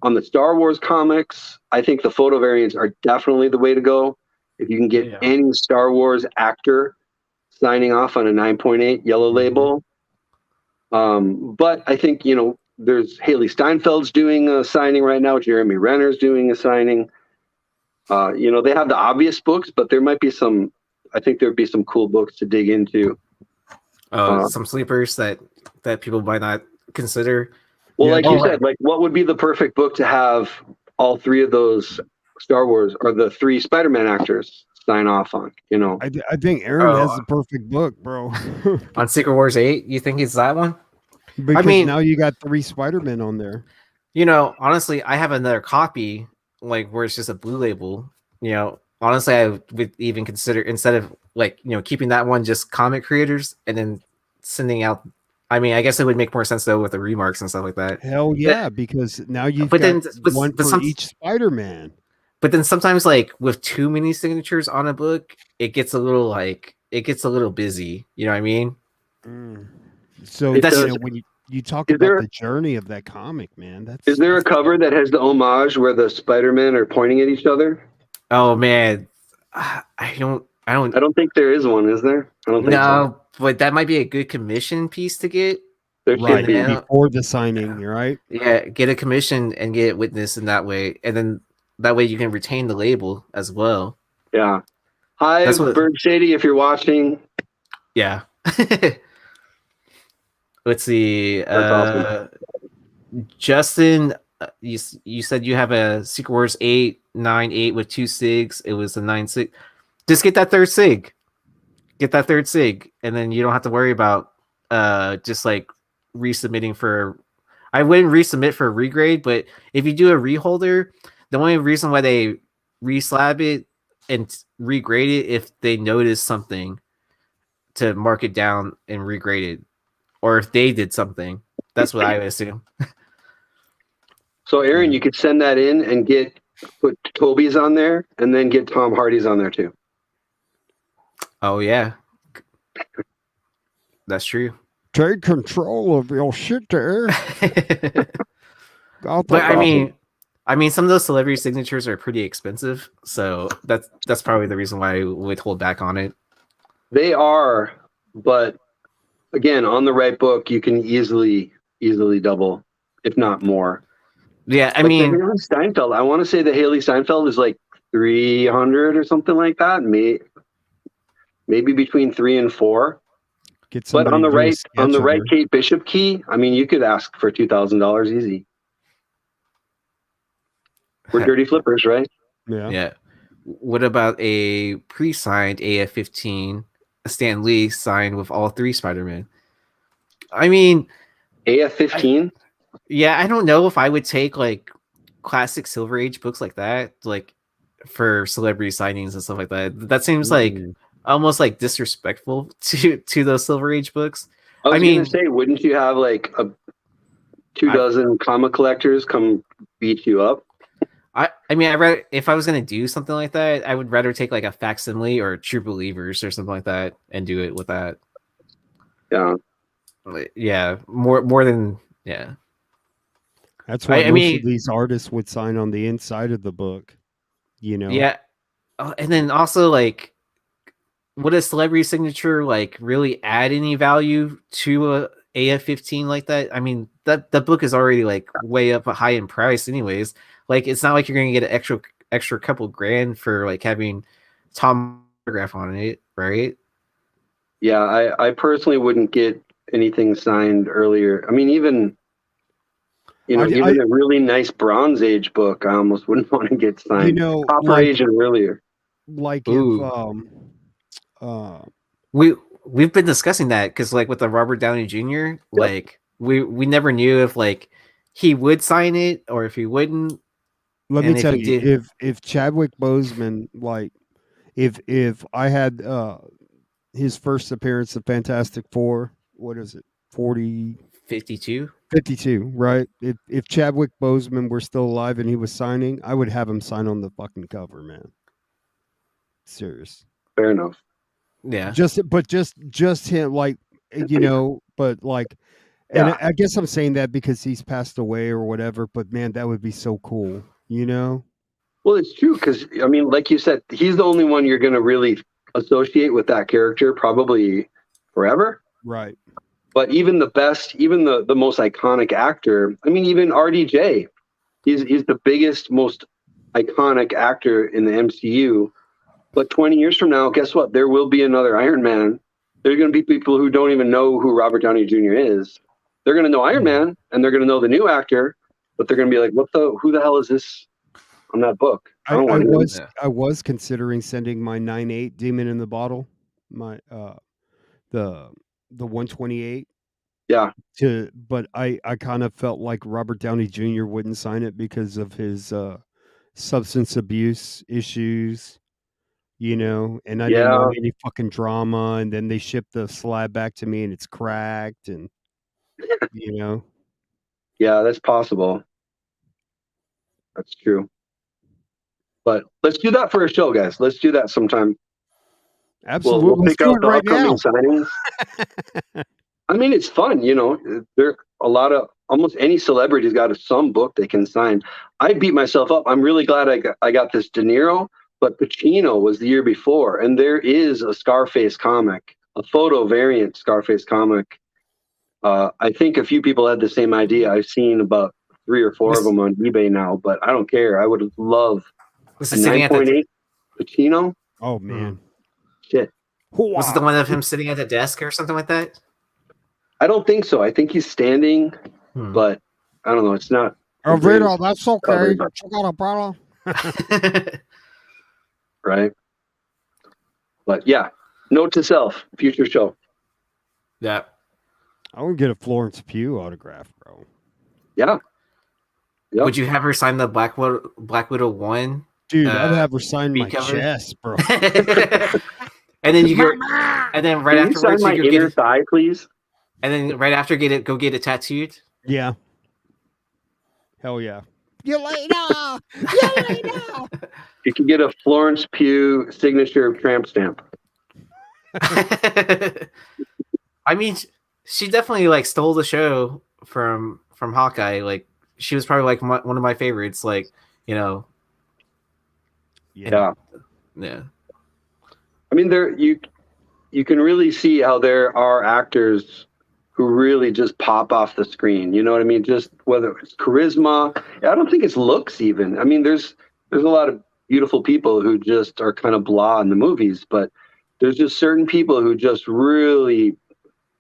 On the Star Wars comics, I think the photo variants are definitely the way to go. If you can get Yeah. any Star Wars actor signing off on a 9.8 yellow label. But I think, there's Haley Steinfeld's doing a signing right now. Jeremy Renner's doing a signing. They have the obvious books, but there might be I think there'd be some cool books to dig into. Some sleepers that people might not consider. Well, Yeah, like you dude. said, like what would be the perfect book to have all three of those Star Wars or the three Spider-Man actors sign off on. You know, I think Aaron has the perfect book, bro. On Secret Wars 8, you think it's that one? Because mean- now you got 3 Spider-Men on there. You know, honestly, I have another copy, like where it's just a blue label. You know, honestly, I would even consider, instead of like, you know, keeping that one just comic creators and then sending out. I mean, I guess it would make more sense though with the remarks and stuff like that. Hell yeah, because now you've But got then- but- one but for some- each Spider-Man. But then sometimes, like with too many signatures on a book, it gets a little busy. You know what I mean? So It does. when you talk Is about there- the journey of that comic, man, that's is there a cover that has the homage where the Spider-Men are pointing at each other? Oh man, I don't. I don't think there is one, is there? I don't think so. No, but that might be a good commission piece to get. There should right be. Yeah. before the signing, right? Yeah, get a commission and get it witnessed in that way, and then that way you can retain the label as well. Yeah. Hi, That's what- Bird Shady, if you're watching. Yeah. Let's see. That's Justin, you said you have a Secret Wars 898 with 2 SIGs. It was a 9 SIG. Just get that third SIG. Get that third SIG, and then you don't have to worry about just like resubmitting for. I wouldn't resubmit for a regrade, but if you do a reholder, the only reason why they reslab it and regrade it if they notice something to mark it down and regrade it, or if they did something. That's what I would assume. So, Aaron, you could send that in and put Toby's on there and then get Tom Hardy's on there too. Oh yeah, that's true. Take control of your shit there. But I mean, some of those celebrity signatures are pretty expensive, so that's probably the reason why I would hold back on it. They are, but again, on the right book, you can easily double, if not more. Yeah, I But mean, the Haley Steinfeld. I want to say that Haley Steinfeld is like 300 or something like that. Maybe between 3 and 4. Get But on somebody the to do a right, sketch on the of right her. Kate Bishop key, I mean, you could ask for $2,000 easy. We're dirty flippers, right? Yeah. yeah. What about a pre-signed AF-15, a Stan Lee signed with all 3 Spider-Man? I mean, AF-15. yeah, I don't know if I would take like classic Silver Age books like that, like for celebrity signings and stuff like that. That seems like almost like disrespectful to those Silver Age books. I mean- was gonna say, wouldn't you have like 2 dozen comic collectors come beat you up? I mean, I read if I was gonna do something like that, I would rather take like a facsimile or True Believers or something like that and do it with that. Yeah. Yeah, more than yeah. That's why I most mean- of these artists would sign on the inside of the book. You know? Yeah. And then also like would a celebrity signature like really add any value to a AF-15 like that? I mean, that book is already like way up high in price anyways. Like it's not like you're gonna get an extra couple grand for like having Tom autograph on it, right? Yeah, I personally wouldn't get anything signed earlier. I mean, even even a really nice Bronze Age book, I almost wouldn't want to get signed. You know, Copper Age and earlier. like Ooh. if We've been discussing that because like with the Robert Downey Jr., like we never knew if like he would sign it or if he wouldn't. let And me if tell he you, did- if Chadwick Boseman, like if I had his first appearance of Fantastic Four, what is it? 52. 52, right? If Chadwick Boseman were still alive and he was signing, I would have him sign on the fucking cover, man. Serious. Fair enough. Yeah. Just him, like, but like, and Yeah. I guess I'm saying that because he's passed away or whatever. But man, that would be so cool, you know? Well, it's true because I mean, like you said, he's the only one you're going to really associate with that character probably forever. Right. But even the best, even the most iconic actor, I mean, even RDJ, he's the biggest, most iconic actor in the MCU. But 20 years from now, guess what? There will be another Iron Man. There are going to be people who don't even know who Robert Downey Jr. is. They're going to know Iron Man, and they're going to know the new actor, but they're going to be like, who the hell is this on that book. I don't I want was Yeah. I was considering sending my 9.8 Demon in the Bottle, my the 128 Yeah, but I kind of felt like Robert Downey Jr. wouldn't sign it because of his substance abuse issues, and I didn't yeah, want any fucking drama, and then they shipped the slab back to me and it's cracked and you know. yeah. That's possible. That's true. But let's do that for a show, guys. Let's do that sometime. Absolutely. We'll Let's pick do out it the right upcoming now. signings. I mean, it's fun, There a lot of almost any celebrity's got some book they can sign. I beat myself up. I'm really glad I got this De Niro, but Pacino was the year before, and there is a Scarface comic, a photo variant Scarface comic. I think a few people had the same idea. I've seen about 3 or 4 of them on eBay now, but I don't care. I would love Was a it sitting at the? 9.8 Pacino. Oh man. Shit. Was it the one of him sitting at the desk or something like that? I don't think so. I think he's standing, but I don't know. It's not. Rita, that's okay. covered, but- You got a problem. right? But yeah, note to self: future show. Yeah. I would get a Florence Pugh autograph, bro. Yeah. Yep. Would you have her sign the Black Widow 1? Dude, I'd have her sign my cover? chest, bro. And then you go, and then right Can you sign afterwards my you go inner get it, thigh, please? and then right after go get it tattooed. Yeah. Hell yeah. You later. You later. You can get a Florence Pugh signature tramp stamp. I mean, she definitely like stole the show from Hawkeye. Like she was probably like one of my favorites. Like Yeah. yeah. I mean, you can really see how there are actors who really just pop off the screen. You know what I mean? Just whether it's charisma, I don't think it's looks even. I mean, there's a lot of beautiful people who just are kind of blah in the movies, but there's just certain people who just really,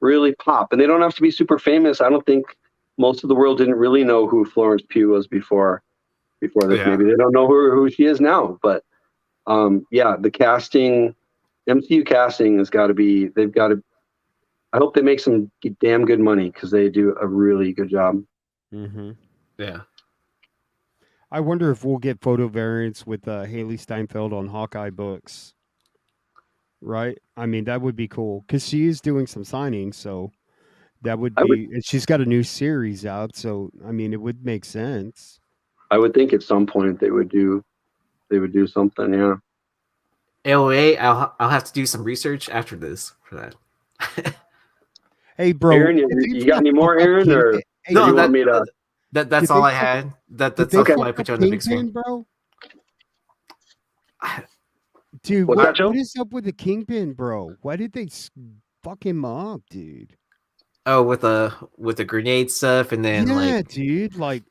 really pop, and they don't have to be super famous. I don't think most of the world didn't really know who Florence Pugh was before this. Yeah. Maybe they don't know who she is now, but yeah, the casting, MCU casting has got to be. They've got to. I hope they make some damn good money because they do a really good job. Mm-hmm. Yeah. I wonder if we'll get photo variants with Haley Steinfeld on Hawkeye books. Right? I mean, that would be cool because she is doing some signings, so that would be. And she's got a new series out, so I mean, it would make sense. I would think at some point they would do something. Yeah. AOA, I'll have to do some research after this for that. Hey, bro, Aaron, you got any more, Aaron? Or No, you want me to? That's all I had. That's okay. why I put you on the big screen, bro. Dude, What's what is up with the Kingpin, bro? Why did they fuck him up, dude? Oh, with the grenade stuff, and then like, dude, like,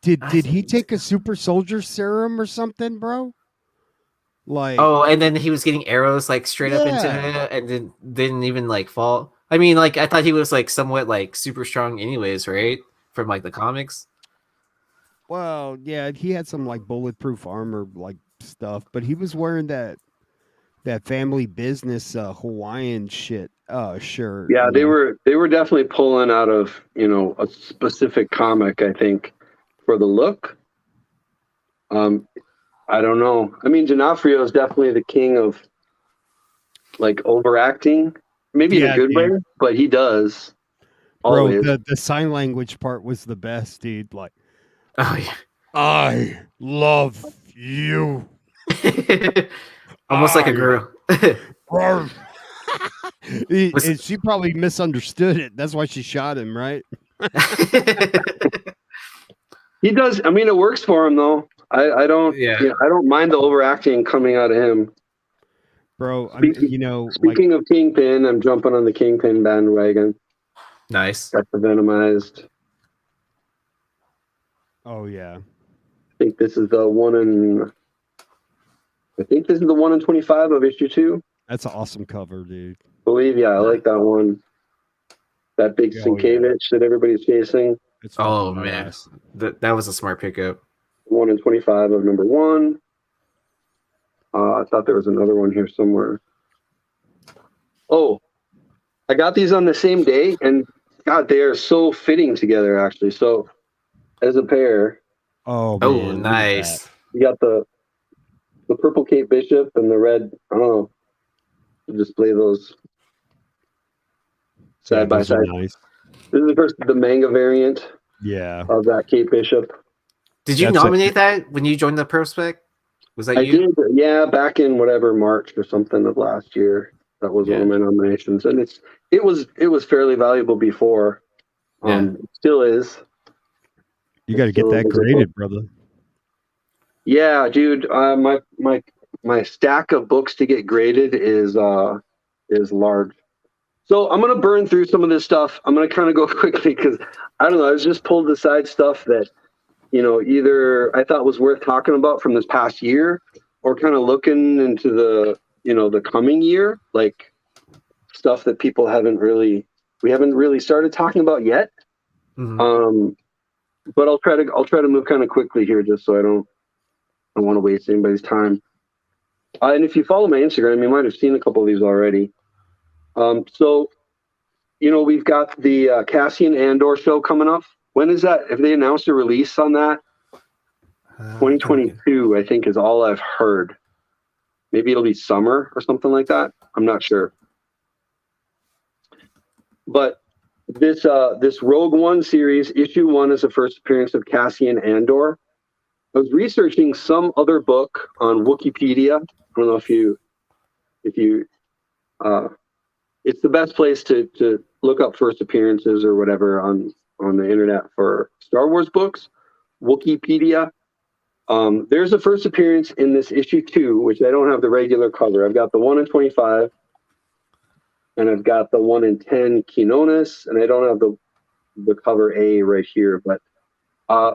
did he take a super soldier serum or something, bro? Like, oh, and then he was getting arrows like straight up into it, and then didn't even like fall. I mean, like I thought he was like somewhat like super strong, anyways, right? From like the comics. Well, yeah, he had some like bulletproof armor like stuff, but he was wearing that family business Hawaiian shit shirt. Yeah, they were definitely pulling out of a specific comic. I think for the look. I don't know. I mean, D'Onofrio is definitely the king of like overacting, maybe in a good way, but he does. Always. Bro, the sign language part was the best, dude. Like, oh yeah, I love you. Almost like a girl. And she probably misunderstood it. That's why she shot him, right? He does. I mean, it works for him though. I don't. Yeah. I don't mind the overacting coming out of him. Bro, Speaking of Kingpin, I'm jumping on the Kingpin bandwagon. Nice. Got the Venomized. Oh yeah. I think this is the one in 25 of issue 2. That's an awesome cover, dude. I believe, yeah, I like that one. That big Sienkiewicz that everybody's chasing. It's Oh man, that was a smart pickup. 1 in 25 of number 1. I thought there was another one here somewhere. Oh, I got these on the same day, and God, they are so fitting together, actually. So, as a pair, Oh Oh, man, look at nice. you got the purple Kate Bishop and the red. I don't know. Display those that. Yeah, side by those are side. nice. This is the manga variant Yeah, of that Kate Bishop. Did you That's nominate that when you joined the Prospect? Was that I you? did, yeah, back in whatever March or something of last year. That was one of my nominations, and it was fairly valuable before. It still is. you got to get that graded, brother. Yeah, dude. My stack of books to get graded is large. So I'm gonna burn through some of this stuff. I'm gonna kind of go quickly because I don't know. I was just pulled aside stuff that either I thought was worth talking about from this past year, or kind of looking into the coming year, like stuff that we haven't really started talking about yet. Mhm. But I'll try to move kind of quickly here, just so I don't want to waste anybody's time. And if you follow my Instagram, you might have seen a couple of these already. So we've got the Cassian Andor show coming up. When is that? Have they announced a release on that? 2022, I think, is all I've heard. Maybe it'll be summer or something like that. I'm not sure. But this Rogue One series, issue 1 is the first appearance of Cassian Andor. I was researching some other book on Wikipedia. I don't know if you it's the best place to look up first appearances or whatever on the internet for Star Wars books. Wikipedia. There's a first appearance in this issue 2, which I don't have the regular cover. I've got the 1 in 25, and I've got the 1 in 10 Quinones, and I don't have the cover A right here. But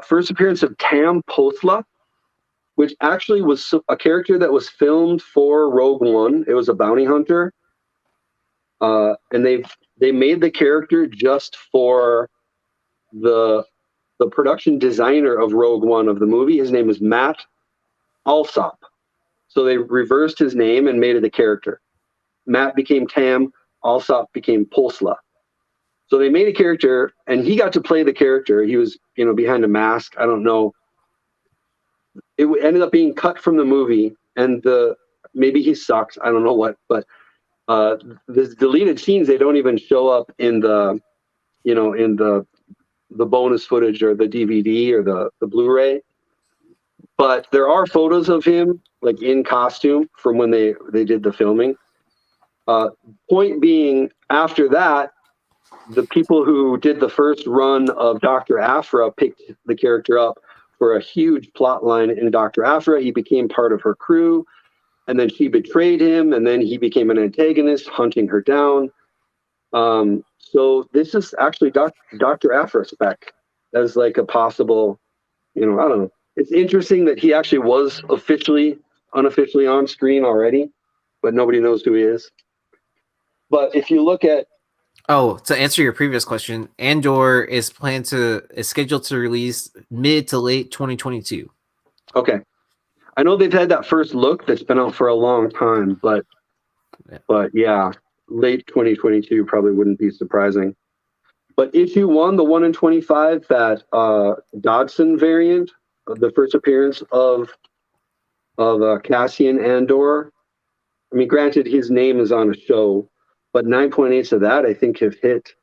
first appearance of Tam Posla, which actually was a character that was filmed for Rogue One. It was a bounty hunter, and they made the character just for the production designer of Rogue One of the movie. His name is Matt Alsop. So they reversed his name and made it a character. Matt became Tam, Alsop became Posla. So they made a character, and he got to play the character. He was, behind a mask. I don't know. It ended up being cut from the movie, and maybe he sucks. I don't know what, but the deleted scenes, they don't even show up in the bonus footage or the DVD or the Blu-ray. But there are photos of him like in costume from when they did the filming. Point being, after that, the people who did the first run of Dr. Aphra picked the character up for a huge plot line in Dr. Aphra. He became part of her crew, and then she betrayed him, and then he became an antagonist, hunting her down. So this is actually Dr. Aphra spec as like a possible, I don't know. It's interesting that he actually was unofficially on screen already, but nobody knows who he is. But if you look at to answer your previous question, Andor is scheduled to release mid to late 2022. Okay. I know they've had that first look that's been out for a long time, but yeah, late 2022 probably wouldn't be surprising. But issue 1, the 1 in 25, that Dodson variant, the first appearance of Cassian Andor. I mean, granted, his name is on a show, but 9.8s of that I think have hit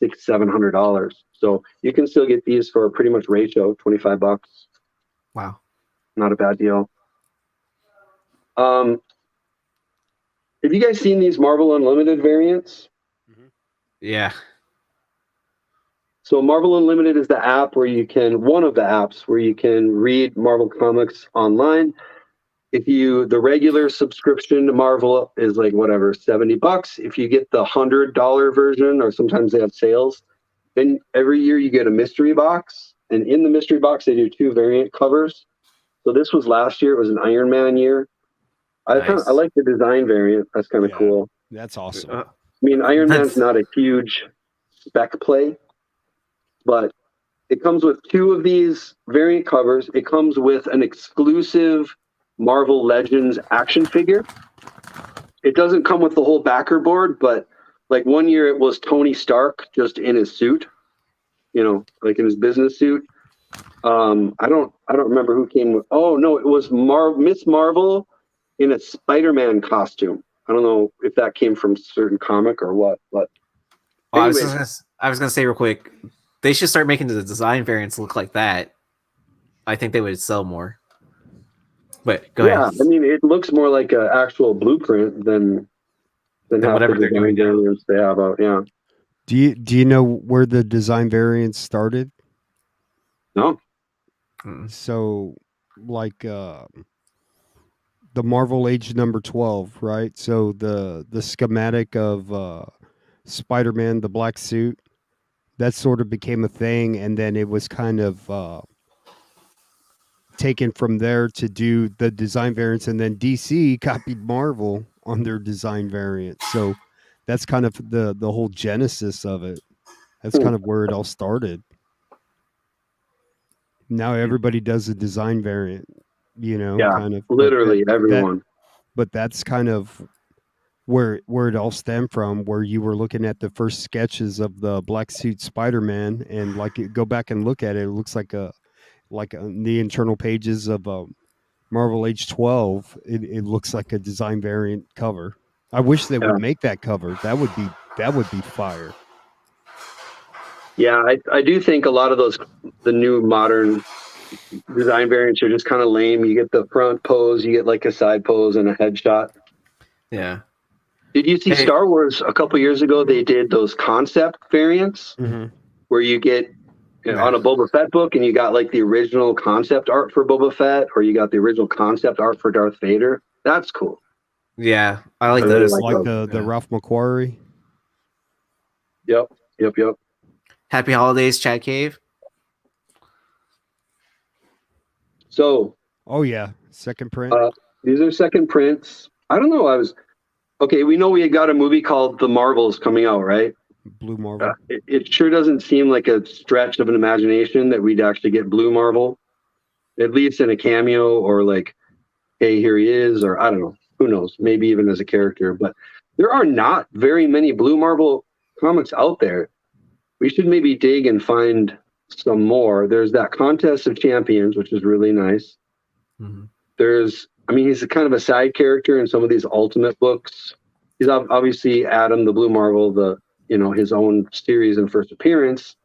$600-700. So you can still get these for pretty much ratio, $25. Wow, not a bad deal. Have you guys seen these Marvel Unlimited variants? Yeah. So Marvel Unlimited is the app one of the apps where you can read Marvel comics online. The regular subscription to Marvel is like whatever, $70. If you get the $100 version, or sometimes they have sales, then every year you get a mystery box. And in the mystery box, they do 2 variant covers. So this was last year. It was an Iron Man year. Nice. I like the design variant. That's kind of cool. That's awesome. I mean, Iron Man's not a huge spec play, but It comes with 2 of these variant covers. It comes with an exclusive Marvel Legends action figure. It doesn't come with the whole backer board, but like one year it was Tony Stark just in his suit, like in his business suit. I don't remember who came with. Oh no, it was Miss Marvel in a Spider-Man costume. I don't know if that came from a certain comic or what, but Well, anyway. I was gonna say real quick, they should start making the design variants look like that. I think they would sell more. But go ahead. I mean, it looks more like an actual blueprint than half whatever the they're design doing now. variants they have out. Yeah. Do you know where the design variants started? No. So, like the Marvel Age number 12, right? So the schematic of Spider-Man, the black suit, that sort of became a thing, and then it was kind of taken from there to do the design variants, and then DC copied Marvel on their design variant. So that's kind of the whole genesis of it. That's kind of where it all started. Now everybody does a design variant, Yeah, kind of. literally everyone. But that's kind of where it all stemmed from, where you were looking at the first sketches of the black suit Spider-Man, and go back and look at it. It looks like the internal pages of Marvel Age 12. It looks like a design variant cover. I wish they would make that cover. That would be fire. Yeah, I do think a lot of the new modern design variants are just kind of lame. You get the front pose, you get like a side pose and a headshot. Yeah. Did you see Star Wars a couple years ago? They did those concept variants where you get on a Boba Fett book and you got like the original concept art for Boba Fett, or you got the original concept art for Darth Vader. That's cool. Yeah, I like those. Like the Ralph McQuarrie. Yep. Happy holidays, Chad Cave. So. Oh yeah, second print. These are second prints. I don't know. We know we had got a movie called The Marvels coming out, right? Blue Marvel. It sure doesn't seem like a stretch of an imagination that we'd actually get Blue Marvel, at least in a cameo, or like, hey, here he is, or I don't know. Who knows? Maybe even as a character. But there are not very many Blue Marvel comics out there. We should maybe dig and find some more. There's that Contest of Champions, which is really nice. He's a kind of a side character in some of these Ultimate books. He's obviously Adam, the Blue Marvel, his own series and first appearance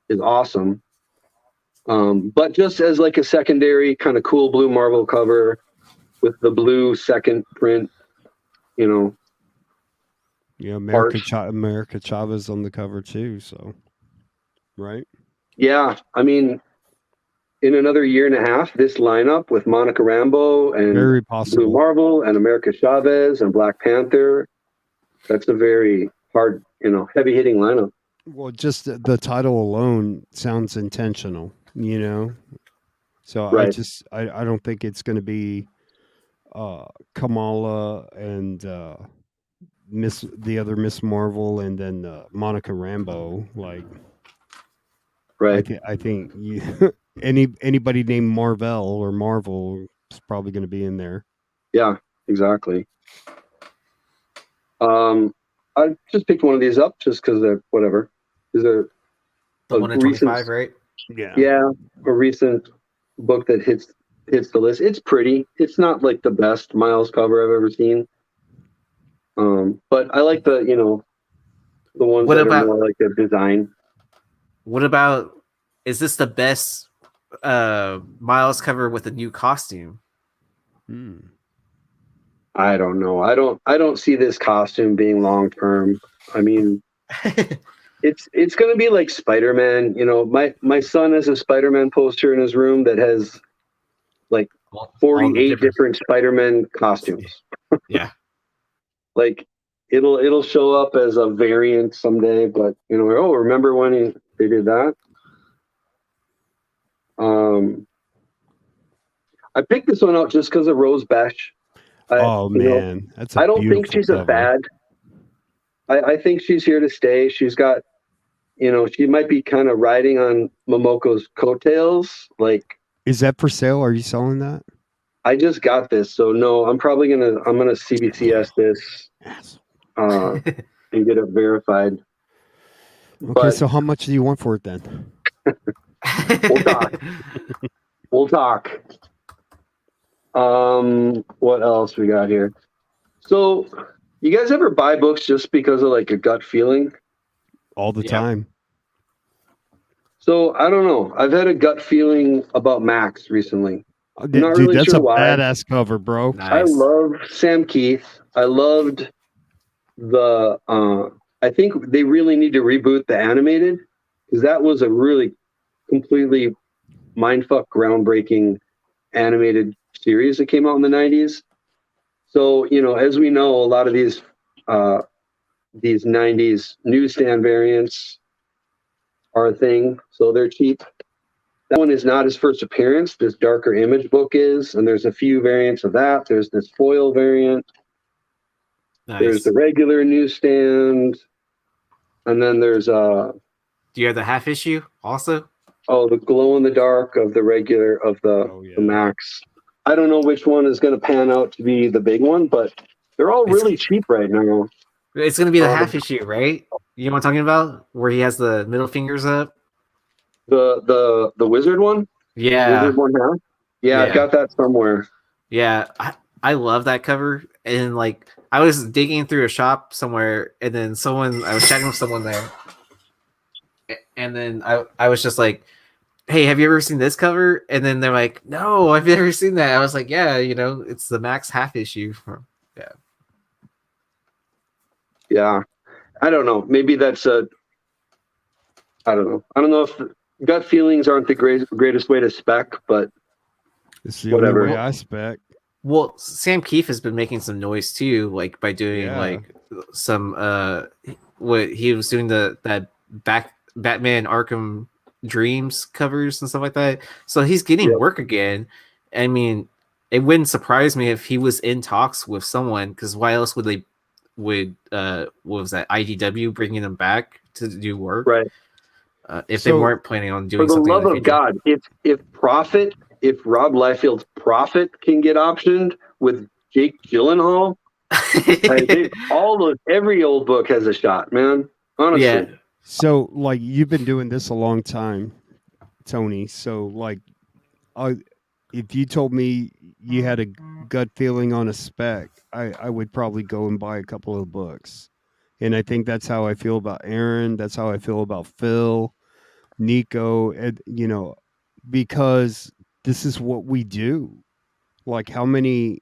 is awesome. But just as like a secondary kind of cool Blue Marvel cover with the blue second print, Yeah, America Chavez on the cover too. So, right? Yeah, I mean, in another year and a half, this lineup with Monica Rambeau and very possible. Blue Marvel and America Chavez and Black Panther, that's a very hard, heavy hitting lineup. Well, just the title alone sounds intentional, So right. I don't think it's going to be Kamala and the other Miss Marvel and then Monica Rambeau. Like, right? I think anybody named Marvel or Marvel is probably going to be in there. Yeah, exactly. I just picked one of these up just because they're whatever. Is there the 1 in 25, right? Yeah, a recent book that hits the list. It's pretty. It's not like the best Miles cover I've ever seen. But I like the ones that are more like a design. What about, is this the best Miles cover with a new costume? I don't know. I don't see this costume being long term. I mean, it's going to be like Spider-Man. My son has a Spider-Man poster in his room that has like 48 different Spider-Man costumes. Yeah. Like it'll show up as a variant someday, but remember when they did that? I picked this one out just because of Rose Besh. Man, I don't think she's a bad. I think she's here to stay. She's got she might be kind of riding on Momoko's coattails. Like, Is that for sale? Are you selling that? I just got this, so no, I'm gonna CBCS this and get it verified. Okay, But so how much do you want for it then? we'll talk. We'll talk. What else we got here? So, you guys ever buy books just because of like a gut feeling? All the Yep. time. So I don't know. I've had a gut feeling about Max recently. Dude, not really that's sure a why. badass cover, bro. I Nice. love Sam Keith. I loved the. I think they really need to reboot the animated, because that was a really completely mindfuck, groundbreaking animated series that came out in the 90s. So, as we know, a lot of these 90s newsstand variants are a thing, so they're cheap. That one is not his first appearance. This Darker Image book is, and there's a few variants of that. There's this foil variant. There's Nice. the regular newsstand, and then there's Do you have the half issue also? the glow in the dark of the regular of the Max. I don't know which one is going to pan out to be the big one, but they're all really cheap right now. It's going to be the half issue, right? You know what I'm talking about? Where he has the middle fingers up? The wizard one? Yeah. Wizard one half? Yeah, I've got that somewhere. Yeah, I love that cover. And like, I was digging through a shop somewhere, and then I was chatting with someone there, and then I was just like, hey, have you ever seen this cover? And then they're like, no, I've never seen that. I was like, yeah, it's the Max half issue. Yeah. I don't know. Maybe that's I don't know. I don't know if gut feelings aren't the greatest way to spec, but it's the whatever. only way I spec. Well, Sam Keith has been making some noise too, like by doing like some what he was doing that Batman Arkham Dreams covers and stuff like that. So he's getting work again. I mean, it wouldn't surprise me if he was in talks with someone, because why else would what was that, IDW bringing him back to do work, right? If they weren't planning on doing something. For the love of God, if Rob Liefeld's Prophet can get optioned with Jake Gyllenhaal, every old book has a shot, man. Honestly. Yeah. So, like, you've been doing this a long time, Tony. So, like, if you told me you had a gut feeling on a spec, I would probably go and buy a couple of books. And I think that's how I feel about Aaron. That's how I feel about Phil, Nico, and, because this is what we do. Like, how many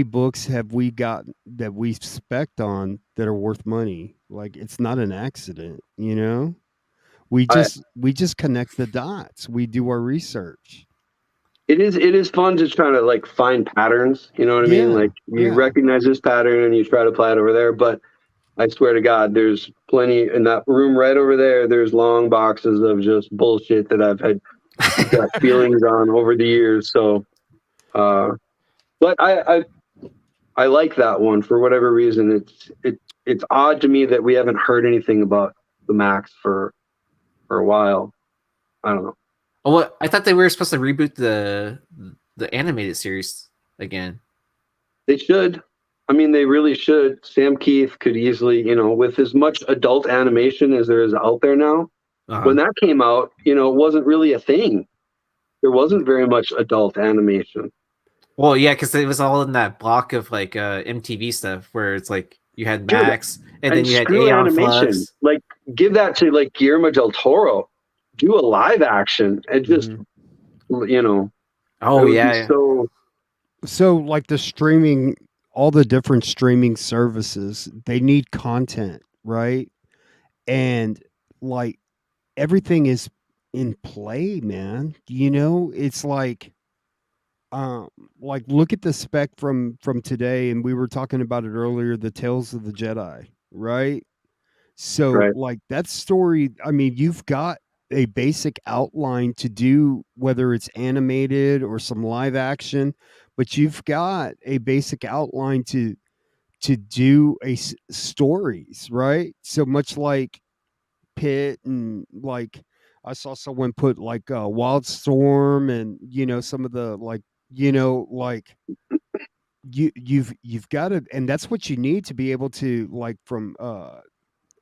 books have we got that we spec'd on that are worth money? Like, it's not an accident, we just connect the dots. We do our research. It is fun to try to like find patterns, you know what I mean? Like, you recognize this pattern and you try to apply it over there, but I swear to God, there's plenty in that room right over there. There's long boxes of just bullshit that I've had got feelings on over the years. So, but I like that one for whatever reason. It's odd to me that we haven't heard anything about the Max for a while. I don't know. Oh, what? I thought they were supposed to reboot the animated series again. They should. I mean, they really should. Sam Keith could easily, with as much adult animation as there is out there now. When that came out, it wasn't really a thing. There wasn't very much adult animation. Well, yeah, because it was all in that block of like MTV stuff where it's like you had Max and then you had Aeon Flux. Like, give that to like Guillermo del Toro. Do a live action and just, Oh yeah. So like the streaming, all the different streaming services, they need content, right? And like everything is in play, man. It's like look at the spec from today, and we were talking about it earlier, the Tales of the Jedi, right? So like that story, I mean, you've got a basic outline to do, whether it's animated or some live action, but you've got a basic outline to do stories, right? So much like Pit, and like I saw someone put like Wildstorm, and some of the like like you've got to, and that's what you need to be able to, like, from a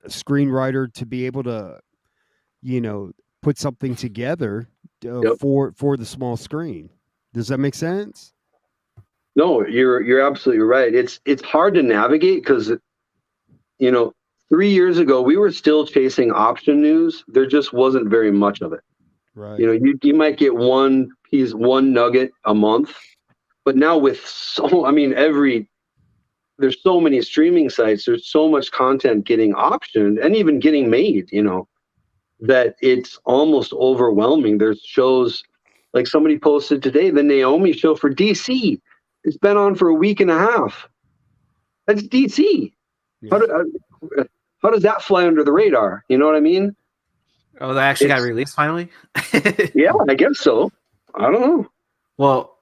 screenwriter, to be able to you know put something together Yep. for the small screen. Does that make sense? No, you're absolutely right. It's hard to navigate because 3 years ago we were still chasing option news. There just wasn't very much of it. Right. You might get one nugget a month, but now with there's so many streaming sites, there's so much content getting optioned and even getting made, that it's almost overwhelming. There's shows like somebody posted today, the Naomi show for DC. It's been on for a week and a half. That's DC. Yeah. How does that fly under the radar? You know what I mean? Oh, that actually got released finally? Yeah, I guess so. I don't know. Well,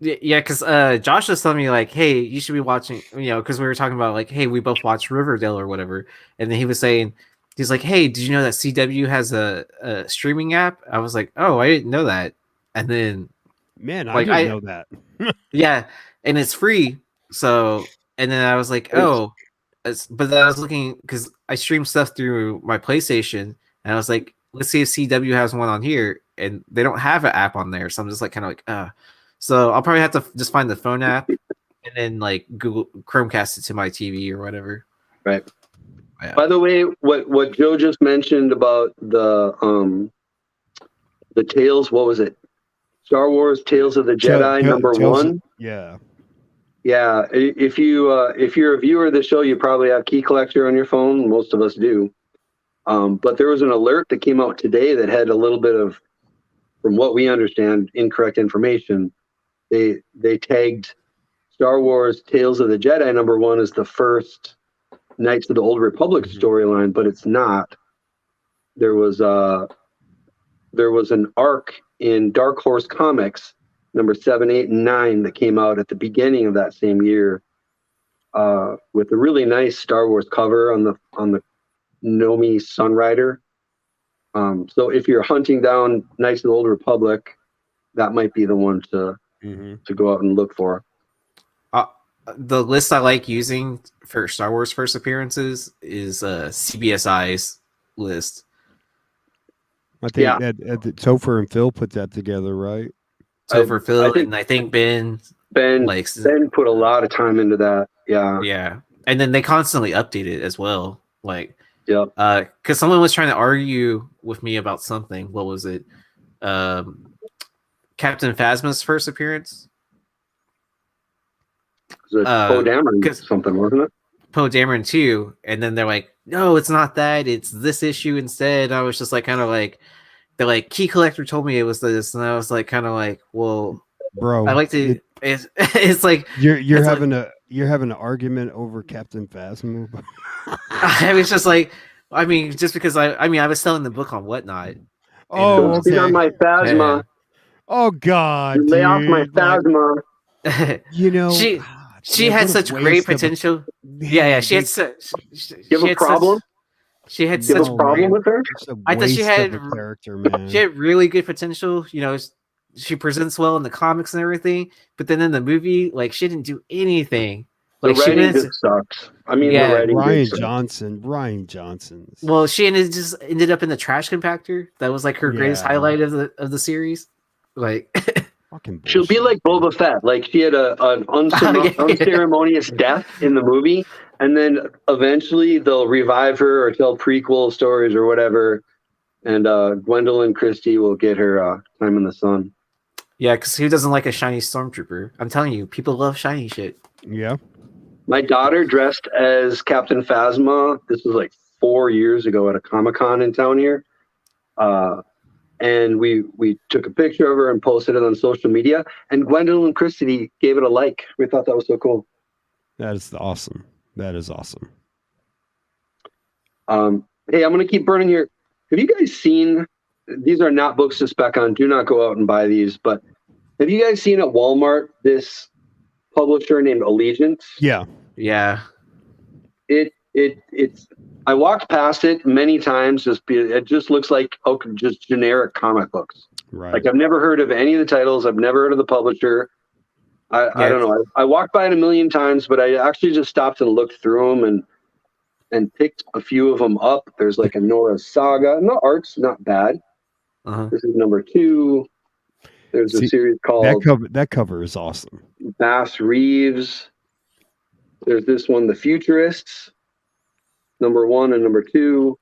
yeah, because Josh was telling me, like, hey, you should be watching, because we were talking about, like, hey, we both watched Riverdale or whatever. And then he was saying, he's like, hey, did you know that CW has a streaming app? I was like, oh, I didn't know that. And then, Man, like, I didn't know that. yeah, and it's free. So, and then I was like, oh, but then I was looking, because I stream stuff through my PlayStation, and I was like, let's see if CW has one on here, and they don't have an app on there. So I'm just like, kind of like, So I'll probably have to just find the phone app and then like Google Chromecast it to my TV or whatever. Right. Yeah. By the way, what Joe just mentioned about the Tales, what was it? Star Wars Tales of the Jedi #1. Yeah. Yeah. If you're a viewer of the show, you probably have Key Collector on your phone. Most of us do. But there was an alert that came out today that had a little bit of, from what we understand, incorrect information. They tagged Star Wars Tales of the Jedi #1 as the first Knights of the Old Republic storyline, but it's not. There was an arc in Dark Horse Comics #7, 8, and 9 that came out at the beginning of that same year, with a really nice Star Wars cover on the Nomi Sunrider. So if you're hunting down Knights of the Old Republic, that might be the one to go out and look for. The list I like using for Star Wars first appearances is CBSI's list. I think Topher and Phil put that together, right? Topher, Phil, and I think Ben put a lot of time into that. Yeah. Yeah. And then they constantly update it as well. Like, yeah. Because someone was trying to argue with me about something. What was it? Captain Phasma's first appearance. Was it Poe Dameron something, wasn't it? Poe Dameron 2. And then they're like, no, it's not that. It's this issue instead. I was just like, kind of like, they're like, Key Collector told me it was this. And I was like, kind of like, well, bro, I like to. It's like you're having an argument over Captain Phasma. I was just like, I mean, just because I was selling the book on Whatnot. Oh, okay. On my Phasma. Yeah. Oh God, lay off my Phasma. She had such great potential. Yeah. She had such. You have a problem? She had such a problem with her. I thought she had a character, man. She had really good potential. She presents well in the comics and everything, but then in the movie, like, she didn't do anything. Like, the writing just sucks. I mean, yeah, the writing Ryan Johnson. Well, she ended up in the trash compactor. That was like her greatest highlight of the series. Like, she'll be like Boba Fett. Like, she had an unceremonious death in the movie, and then eventually they'll revive her or tell prequel stories or whatever, and Gwendolyn Christie will get her time in the sun. Yeah, because who doesn't like a shiny stormtrooper? I'm telling you, people love shiny shit. Yeah. My daughter dressed as Captain Phasma. This was like 4 years ago at a Comic-Con in town here. And we took a picture of her and posted it on social media. And Gwendolyn Christie gave it a like. We thought that was so cool. That is awesome. That is awesome. Hey, I'm going to keep burning your... Have you guys seen... These are not books to spec on. Do not go out and buy these. But have you guys seen at Walmart this publisher named Allegiance? Yeah. Yeah. It's I walked past it many times. It just looks like just generic comic books. Right. Like I've never heard of any of the titles. I've never heard of the publisher. I don't know. I walked by it a million times, but I actually just stopped and looked through them and picked a few of them up. There's like a Nora Saga, and the art's not bad. This is number 2. There's a series called that cover is awesome. Bass Reeves. There's this one, The Futurists, number 1 and number 2.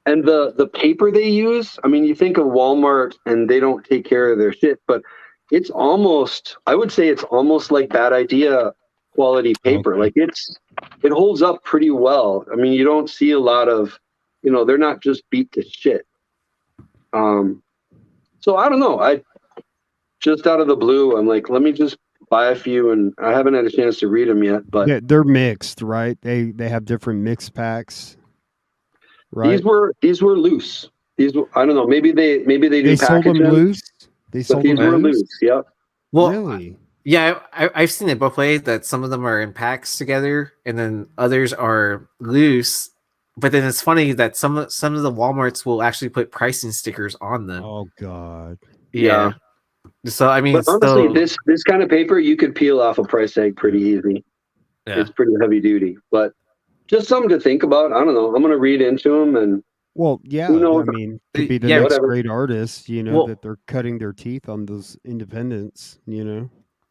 And the paper they use, I mean, you think of Walmart and they don't take care of their shit, but it's almost, I would say it's almost like Bad Idea quality paper. Okay. Like it holds up pretty well. I mean, you don't see a lot of, they're not just beat to shit. So I don't know. I just out of the blue, I'm like, let me just buy a few, and I haven't had a chance to read them yet. But yeah, they're mixed, right? They have different mix packs. Right. These were loose. I don't know. Maybe they do sold them loose. They sold them loose. Yep. Well, really? Yeah, I've seen it both ways. That some of them are in packs together, and then others are loose. But then it's funny that some of the Walmarts will actually put pricing stickers on them. Oh God. Yeah. So I mean, but honestly, this kind of paper you could peel off a price tag pretty easy. Yeah. It's pretty heavy duty, but just something to think about. I don't know. I'm going to read into them, and who knows? I mean, could be the next great artist. That they're cutting their teeth on those independents.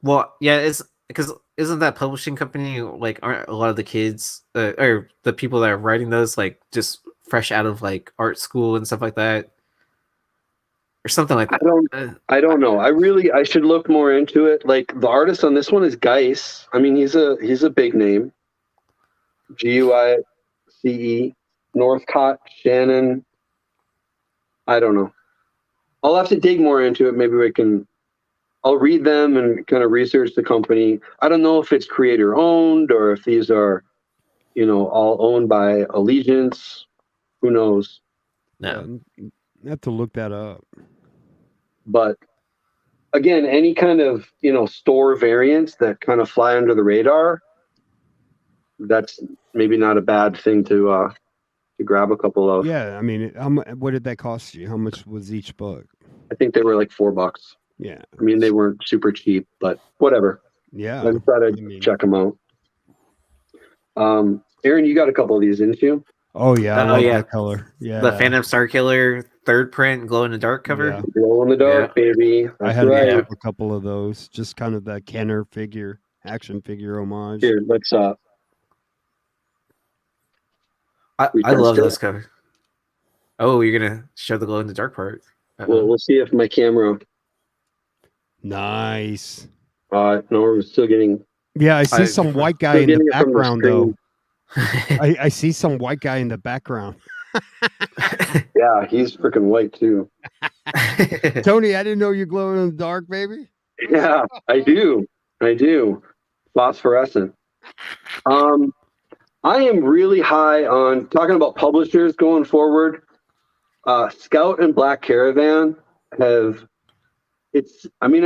Well, yeah, it's because isn't that publishing company like aren't a lot of the kids or the people that are writing those like just fresh out of like art school and stuff like that, or something like that? I don't know. I should look more into it. Like the artist on this one is Geis. I mean, he's a big name. Guice, Northcott, Shannon. I don't know. I'll have to dig more into it. Maybe I'll read them and kind of research the company. I don't know if it's creator owned or if these are, all owned by Allegiance. Who knows? No. I have to look that up. But again, any kind of, store variants that kind of fly under the radar, that's maybe not a bad thing to grab a couple of. Yeah, I mean, what did that cost you? How much was each book? I think they were like $4. Yeah. I mean, they weren't super cheap, but whatever. Yeah. I just thought I'd check them out. Aaron, you got a couple of these, didn't you? Oh yeah, I love that color. Yeah. The Phantom Star Killer 3rd print glow in the dark cover. Yeah. Glow in the dark, baby. That's I had right. a couple of those, just kind of that Kenner figure, action figure homage. Here, let's I love those covers. Oh, you're gonna show the glow in the dark part. Well, we'll see if my camera. Nice. No, we're still getting. Yeah, I see some white guy in the background though. I see some white guy in the background. Yeah, he's freaking white too. Tony, I didn't know you glowing in the dark, baby. Yeah, I do. Phosphorescent. I am really high on talking about publishers going forward. Scout and Black Caravan I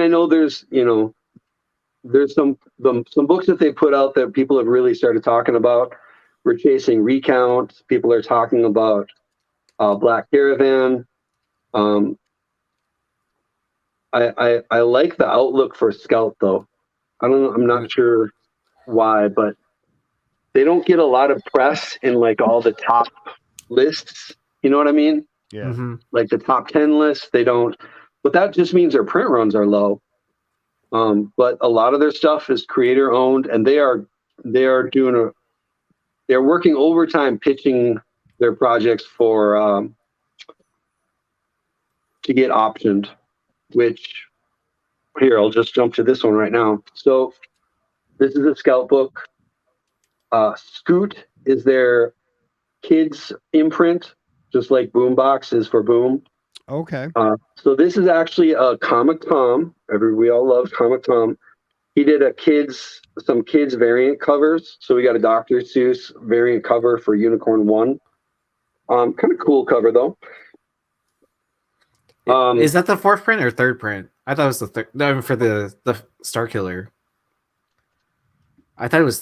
know there's some books that they put out that people have really started talking about. We're chasing Recount. People are talking about Black Caravan. I like the outlook for Scout though. I don't know. I'm not sure why, but they don't get a lot of press in like all the top lists. You know what I mean? Yeah. Mm-hmm. Like the top 10 lists, they don't. But that just means their print runs are low. But a lot of their stuff is creator owned, and they're working overtime pitching their projects for to get optioned. Which here I'll just jump to this one right now. So this is a Scout book. Scoot is their kids imprint, just like Boombox is for Boom. Okay. So this is actually a Comic Tom. We all love Comic Tom. He did some kids variant covers. So we got a Dr. Seuss variant cover for Unicorn 1. Kind of cool cover though. Is that the 4th print or 3rd print? I thought it was the 3rd. No, for the Star Killer. I thought it was.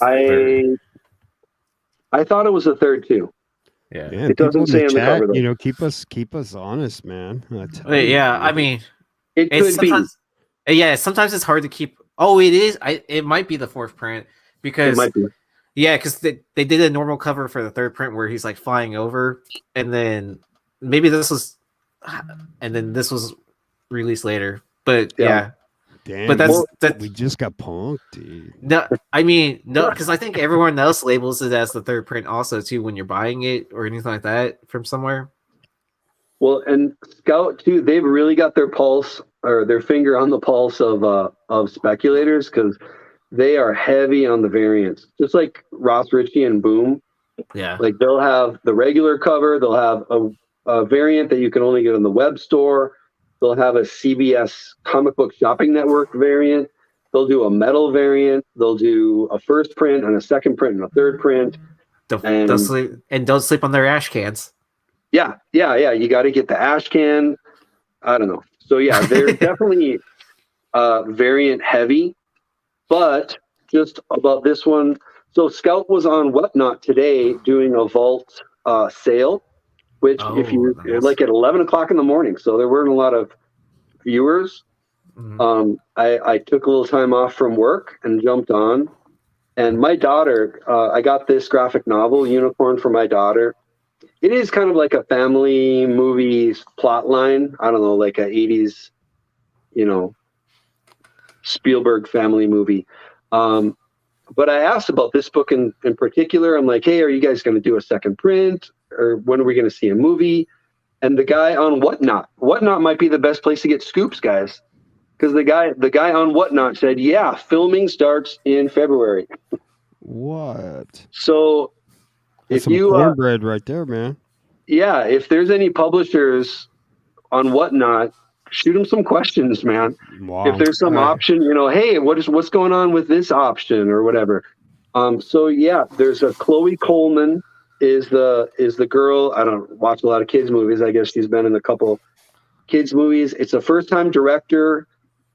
I thought it was the third too. Yeah. Man, It doesn't people in say the on the chat, cover, though. keep us honest, man. I tell Wait, you, yeah, man. I mean, It it's could be. sometimes, yeah, sometimes it's hard to keep. Oh, it is. It might be the fourth print It because might be. yeah, because they did a normal cover for the third print where he's like flying over, and then maybe this was, and then this was released later. But yeah, Damn, but that's Well, that. we just got punked, dude. No, I mean no, because I think everyone else labels it as the third print also too when you're buying it or anything like that from somewhere. Well, and Scout too, they've really got their pulse or their finger on the pulse of speculators because they are heavy on the variants. Just like Ross Ritchie and Boom, Yeah, like they'll have the regular cover, they'll have a variant that you can only get in the web store. They'll have a CBS Comic Book Shopping Network variant. They'll do a metal variant. They'll do a first print and a second print and a third print. don't sleep on their ash cans. Yeah. You got to get the ash can. I don't know. So yeah, they're definitely variant heavy, but just about this one. So Scout was on Whatnot today doing a vault sale, which if you nice. like at 11 o'clock in the morning, so there weren't a lot of viewers. Mhm. I took a little time off from work and jumped on. And my daughter, I got this graphic novel, Unicorn, for my daughter. It is kind of like a family movie plot line. I don't know, like a 80s, Spielberg family movie. But I asked about this book in particular. I'm like, hey, are you guys going to do a second print? Or when are we going to see a movie? And the guy on Whatnot might be the best place to get scoops, guys. Because the guy on Whatnot said, yeah, filming starts in February. What? So That's if some you cornbread right there, man. yeah, if there's any publishers on Whatnot, shoot them some questions, man. Wow. If there's some option, hey, what's going on with this option or whatever. So yeah, there's a Chloe Coleman is the girl. I don't watch a lot of kids movies. I guess she's been in a couple kids movies. It's a first time director,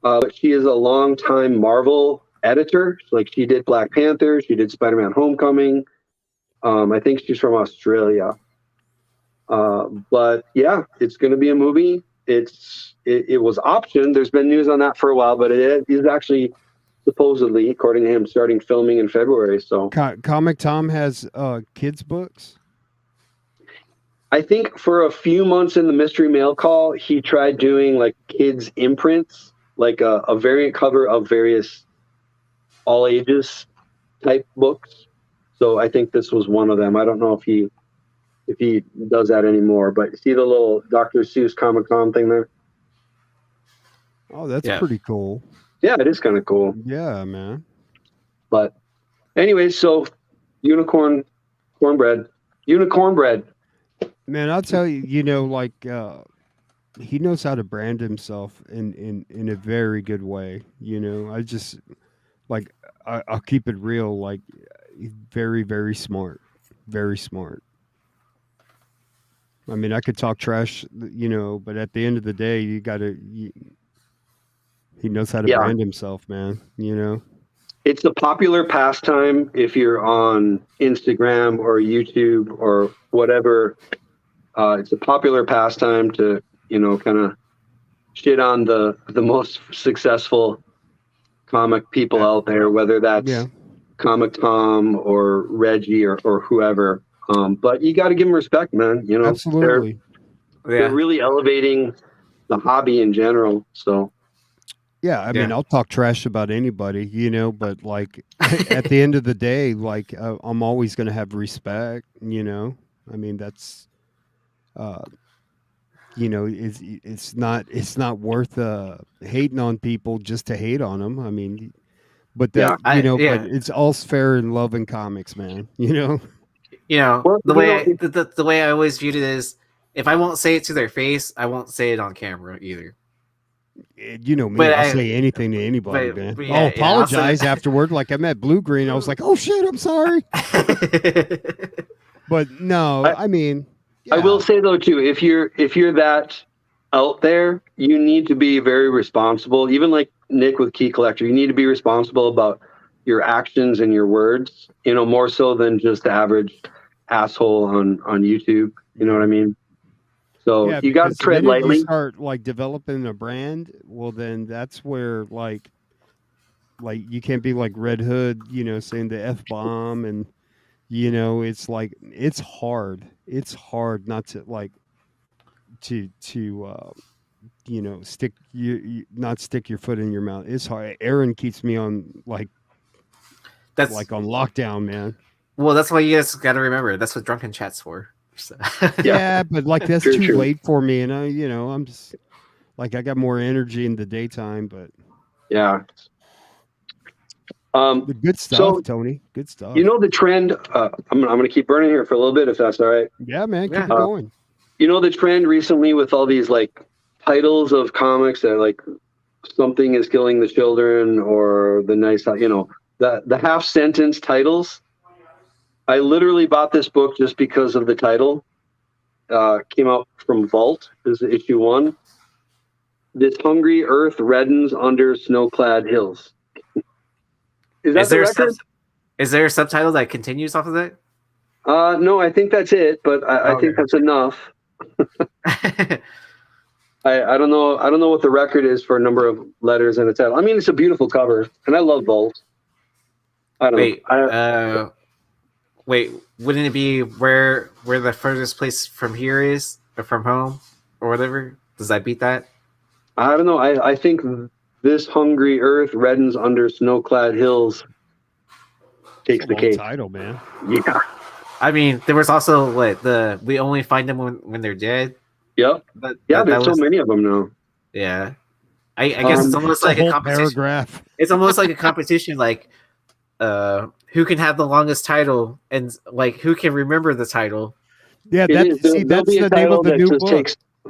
but she is a long time Marvel editor. Like she did Black Panther, she did Spider-Man: Homecoming. I think she's from Australia. But yeah, it's going to be a movie. It was optioned. There's been news on that for a while, but it is actually supposedly, according to him, starting filming in February. So Comic Tom has kids books. I think for a few months in the mystery mail call, he tried doing like kids imprints, like a variant cover of various all ages type books. So I think this was one of them. I don't know if he does that anymore, but see the little Dr. Seuss Comic Con thing there? Oh, that's pretty cool. Yeah, it is kind of cool. Yeah, man. But anyway, so unicorn bread. Man, I'll tell you, he knows how to brand himself in a very good way. I just I'll keep it real. Like, he's very, very smart. Very smart. I mean, I could talk trash, but at the end of the day, he knows how to brand himself, man. It's a popular pastime if you're on Instagram or YouTube or whatever. It's a popular pastime to, kind of shit on the most successful comic people out there, whether that's Comic Tom or Reggie or whoever. But you got to give them respect, man. Absolutely. They're really elevating the hobby in general. So. Yeah, I mean, I'll talk trash about anybody, but like at the end of the day, I'm always going to have respect, I mean, that's, it's not worth hating on people just to hate on them. I mean, but but it's all fair in love and comics, man, the way I always viewed it is, if I won't say it to their face, I won't say it on camera either. Me, I'll say anything to anybody, man. I'll apologize afterward. Like I'm at Blue Green, I was like, "Oh shit, I'm sorry." But no, I mean, I will say though too, if you're that out there, you need to be very responsible. Even like Nick with Key Collector, you need to be responsible about your actions and your words, more so than just the average asshole on YouTube. You know what I mean? So Yeah, you got to because the tread minute you lightly. start like developing a brand, well, then that's where like you can't be like Red Hood, saying the F bomb, and it's like it's hard. It's hard not to like to stick not stick your foot in your mouth. It's hard. Aaron keeps me on That's on lockdown, man. well, that's why you guys got to remember. That's what drunken chat's for. So. Yeah, but like that's True, too true. late for me, and I'm just like I got more energy in the daytime, but Yeah. the good stuff, So Tony. Good stuff. the trend. I'm gonna keep burning here for a little bit, if that's all right. Yeah, man, keep Yeah. it going. The trend recently with all these like titles of comics that like something is killing the children or the nice, the half sentence titles. I literally bought this book just because of the title. Came out from Vault. This is issue 1. This hungry earth reddens under snow-clad hills. Is that the record? Is there a subtitle that continues off of that? No, I think that's it, but I think that's enough. I don't know. I don't know what the record is for a number of letters in a title. I mean, it's a beautiful cover, and I love Vault. I don't know. Wait, wouldn't it be where the furthest place from here is, or from home, or whatever? Does that beat that? I don't know. I think this hungry earth reddens under snow-clad hills takes the cake. Title, man. Yeah. I mean, there was also we only find them when they're dead. Yep. There's so many of them now. Yeah. I guess it's almost like a competition. Paragraph. It's almost like a competition, like who can have the longest title and like who can remember the title. Yeah, that's the name of the new book.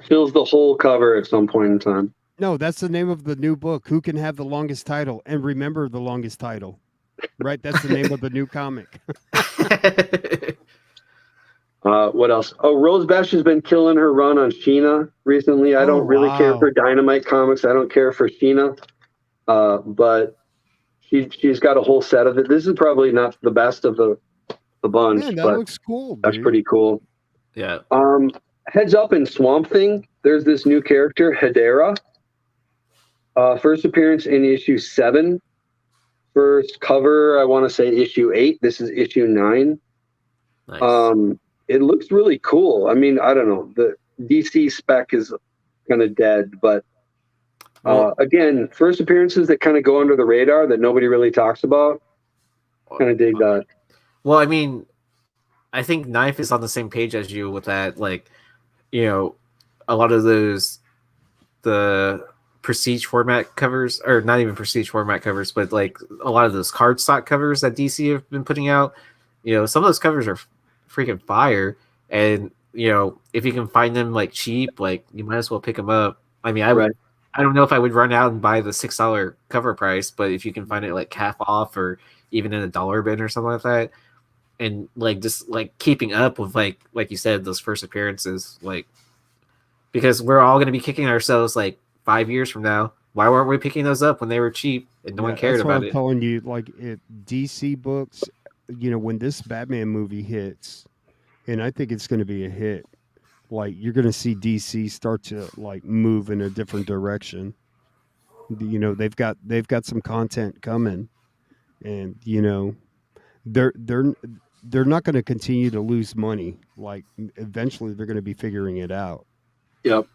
Fills the whole cover at some point in time. No, that's the name of the new book. Who can have the longest title and remember the longest title? Right, that's the name of the new comic. What else? Oh, Rose Besh has been killing her run on Sheena recently. I don't really care for Dynamite Comics. I don't care for Sheena, but she's got a whole set of it. This is probably not the best of the bunch. Man, that but looks cool. Dude. That's pretty cool. Yeah. Heads up in Swamp Thing. There's this new character, Hedera. First appearance in issue 7. First cover, I want to say issue 8. This is issue 9. Nice. It looks really cool. I mean, I don't know. The DC spec is kind of dead, but again, first appearances that kind of go under the radar that nobody really talks about. Kind of dig that. Well, I mean, I think Knife is on the same page as you with that. Like, a lot of the prestige format covers, or not even prestige format covers, but like a lot of those cardstock covers that DC have been putting out. Some of those covers are freaking fire, and if you can find them like cheap, like you might as well pick them up. I mean, I don't know if I would run out and buy the $6 cover price, but if you can find it like half off or even in a dollar bin or something like that, and like just like keeping up with like you said, those first appearances, like, because we're all going to be kicking ourselves like 5 years from now. Why weren't we picking those up when they were cheap and no one cared about it? I'm telling you, like DC books, when this Batman movie hits, and I think it's going to be a hit, like you're going to see DC start to like move in a different direction. They've got some content coming, and they're not going to continue to lose money. Like eventually they're going to be figuring it out. Yep,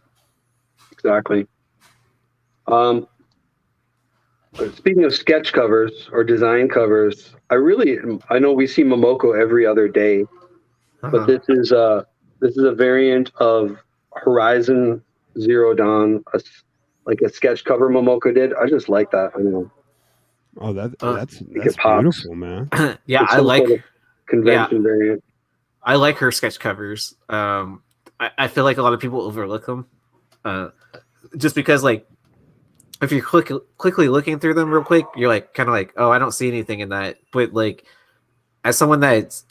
exactly. Speaking of sketch covers or design covers, I know we see Momoko every other day, but this is a variant of Horizon Zero Dawn, like a sketch cover Momoko did. I just like that. I don't know. Oh, that's beautiful, man. Yeah, I like sort of convention variant. I like her sketch covers. I feel like a lot of people overlook them, just because like if you're quickly looking through them real quick, you're like kind of like, oh, I don't see anything in that. But like as someone that's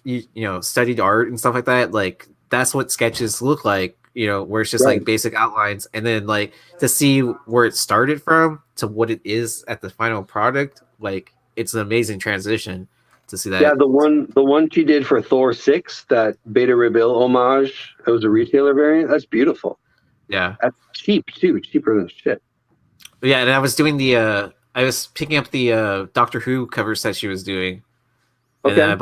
studied art and stuff like that, like that's what sketches look like. Where it's just like basic outlines, and then like to see where it started from to what it is at the final product, like it's an amazing transition to see that. Yeah, the one she did for Thor 6, that Beta Rebuild homage, it was a retailer variant. That's beautiful. Yeah. That's cheap too, cheaper than shit. Yeah, and I was doing I was picking up the Doctor Who cover set she was doing. And Okay. then I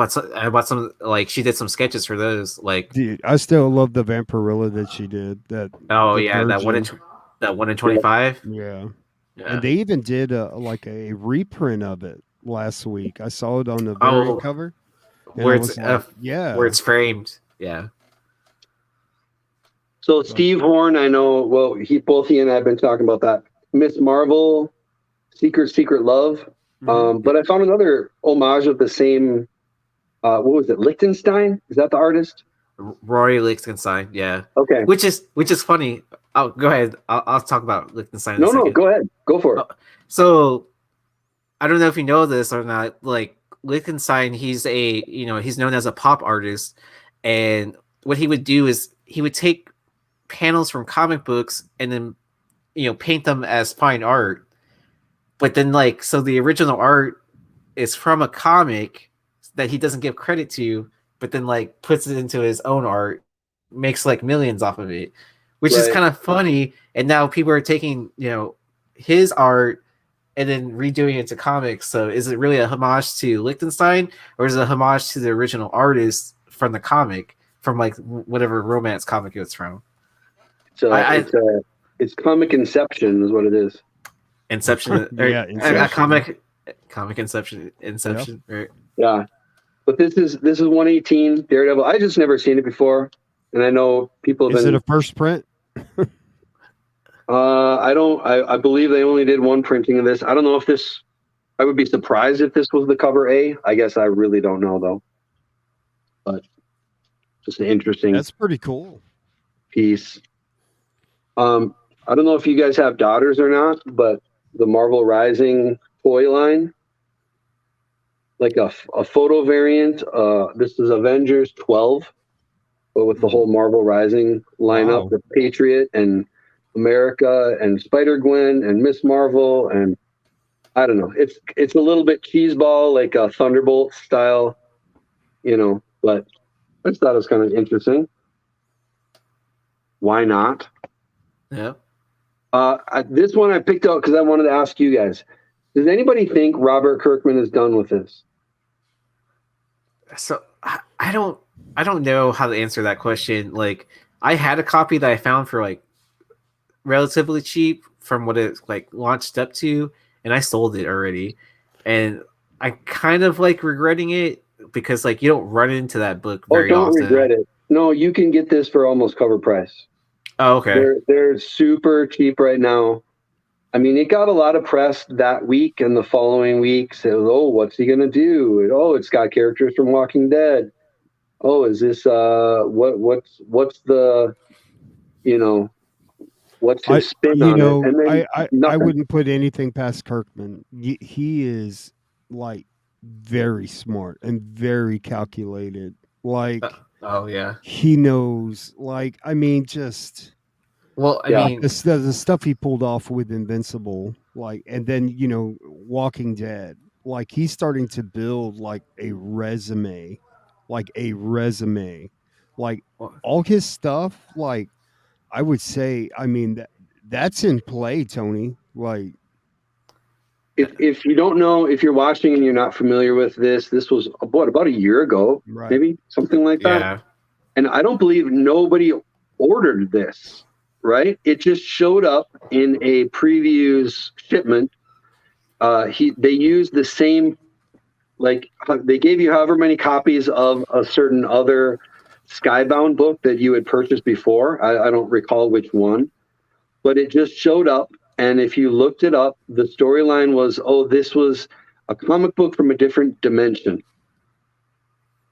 bought some, like, she did some sketches for those, like, Dude, I still love the Vampirilla that she did. That oh the yeah, Virgin. that 1 in 25. Yeah. Yeah. And they even did like a reprint of it last week. I saw it on the Oh, variant cover. And where I it's was like, yeah. where it's framed. Yeah. So Steve Horn, I know. Well, both he and I have been talking about that. Miss Marvel, Secret Love. But I found another homage of the same. What was it? Lichtenstein? Is that the artist? Rory Lichtenstein. Yeah. Okay. Which is funny. Oh, go ahead. I'll talk about Lichtenstein in a No, second. go ahead. Go for it. So, I don't know if you know this or not. Like, Lichtenstein, he's known as a pop artist, and what he would do is he would take panels from comic books and then paint them as fine art. But then, like, so the original art is from a comic that he doesn't give credit to, but then, like, puts it into his own art, makes like millions off of it, which is kind of funny. And now people are taking his art and then redoing it to comics. So is it really a homage to Lichtenstein, or is it a homage to the original artist from the comic, from like whatever romance comic it's from? So it's comic Inception is what it is. Inception. Yeah, Inception. Comic Inception. Right? Yeah. But this is 118 Daredevil. I just never seen it before, and I know people have Is it a first print? I believe they only did one printing of this. I don't know if this. I would be surprised if this was the cover A. I guess I really don't know though. But just an interesting. That's pretty cool piece. I don't know if you guys have daughters or not, but the Marvel Rising toy line, like a photo variant. This is Avengers 12, but with the whole Marvel Rising lineup, with Patriot and America and Spider-Gwen and Miss Marvel, and I don't know. It's a little bit cheeseball, like a Thunderbolt style, but I just thought it was kind of interesting. Why not? Yeah. This one I picked out because I wanted to ask you guys. Does anybody think Robert Kirkman is done with this? So I don't know how to answer that question. Like, I had a copy that I found for like relatively cheap from what it like launched up to, and I sold it already. And I kind of like regretting it because like you don't run into that book very often. Don't regret it. No, you can get this for almost cover price. Oh, okay. They're super cheap right now. I mean, it got a lot of press that week and the following weeks. It was, what's he gonna do? It's got characters from Walking Dead. Is this what's the what's his spin on it? And then I wouldn't put anything past Kirkman. He is like very smart and very calculated. Like, he knows. Like, I mean, just. Well, I mean, the stuff he pulled off with Invincible, like, and then Walking Dead. Like, he's starting to build like a resume, like all his stuff. Like, I would say, I mean, that's in play, Tony. Like, if you don't know, if you're watching and you're not familiar with this was about a year ago, right. Maybe something like that. Yeah. And I don't believe nobody ordered this, right? It just showed up in a previews shipment. They used the same, like they gave you however many copies of a certain other Skybound book that you had purchased before. I don't recall which one, but it just showed up. And if you looked it up, the storyline was, this was a comic book from a different dimension.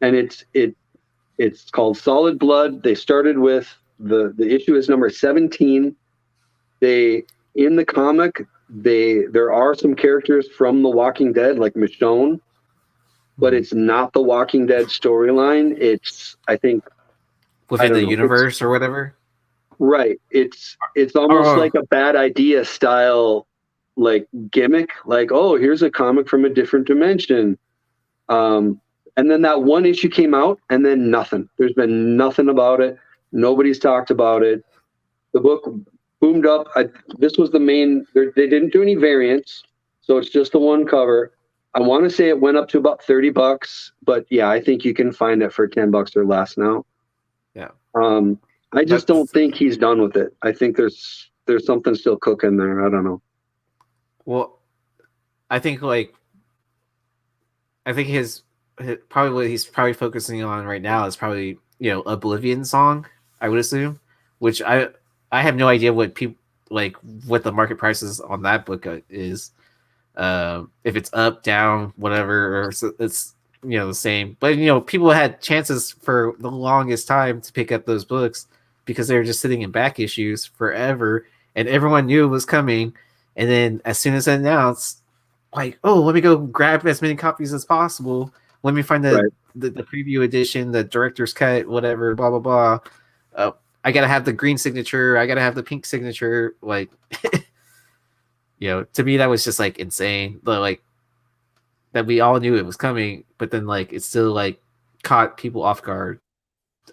And it's called Solid Blood. They started with the issue is number 17. In the comic, there are some characters from The Walking Dead, like Michonne, but it's not the Walking Dead storyline. It's, I think, within the universe or whatever. Right. It's almost like a Bad Idea style like gimmick, like, oh, here's a comic from a different dimension. And then that one issue came out, and then nothing. There's been nothing about it. Nobody's talked about it. The book boomed up. This was the main. They didn't do any variants, so it's just the one cover. I want to say it went up to about $30, but yeah, I think you can find it for $10 or less now. Yeah. I just don't think he's done with it. I think there's something still cooking there. I don't know. Well, I think probably what he's probably focusing on right now is probably Oblivion Song, I would assume, which I have no idea what people what the market prices on that book is, if it's up, down, whatever, or it's the same. But people had chances for the longest time to pick up those books because they were just sitting in back issues forever, and everyone knew it was coming. And then as soon as it announced, oh, let me go grab as many copies as possible. Let me find the preview edition, the director's cut, whatever, blah, blah, blah. I got to have the green signature. I got to have the pink signature. To me, that was just insane. But that we all knew it was coming, but then it still caught people off guard,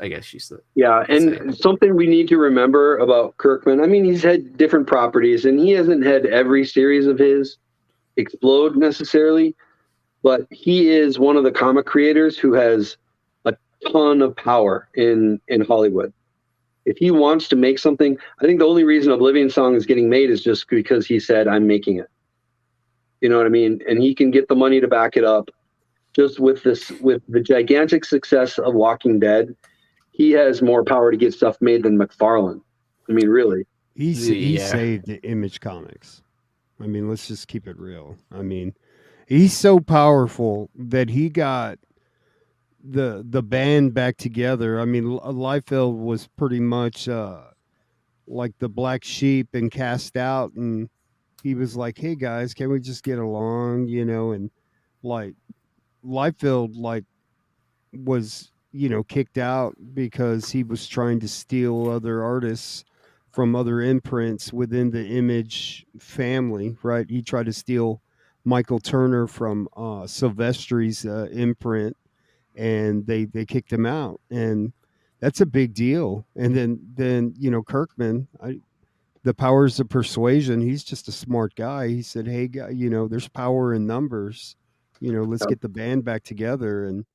I guess you said. Yeah, and something we need to remember about Kirkman, I mean, he's had different properties, and he hasn't had every series of his explode necessarily, but he is one of the comic creators who has a ton of power in Hollywood. If he wants to make something, I think the only reason Oblivion Song is getting made is just because he said, I'm making it. You know what I mean? And he can get the money to back it up. Just with the gigantic success of Walking Dead, he has more power to get stuff made than McFarlane. I mean, really. He saved the Image Comics. I mean, let's just keep it real. I mean, he's so powerful that he got the band back together. I mean, Liefeld was pretty much like the black sheep and cast out, and he was like, "Hey guys, can we just get along?" And Liefeld was kicked out because he was trying to steal other artists from other imprints within the Image family, right? He tried to steal Michael Turner from Silvestri's imprint, and they kicked him out, and that's a big deal. And then Kirkman, the powers of persuasion. He's just a smart guy. He said, "Hey, guy, there's power in numbers. Let's get the band back together." And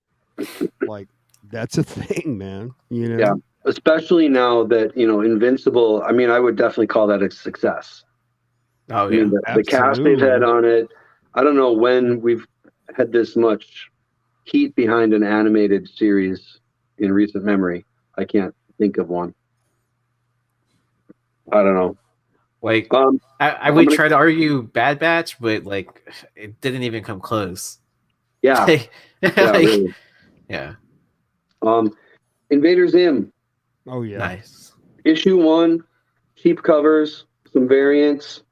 that's a thing, man. Yeah, especially now that Invincible. I mean, I would definitely call that a success. Oh yeah, the cast they've had on it. I don't know when we've had this much heat behind an animated series in recent memory. I can't think of one. I don't know. I would try to argue Bad Batch, but it didn't even come close. Yeah. Really. Yeah. Invader Zim. Oh yeah. Nice. Issue 1, cheap covers, some variants.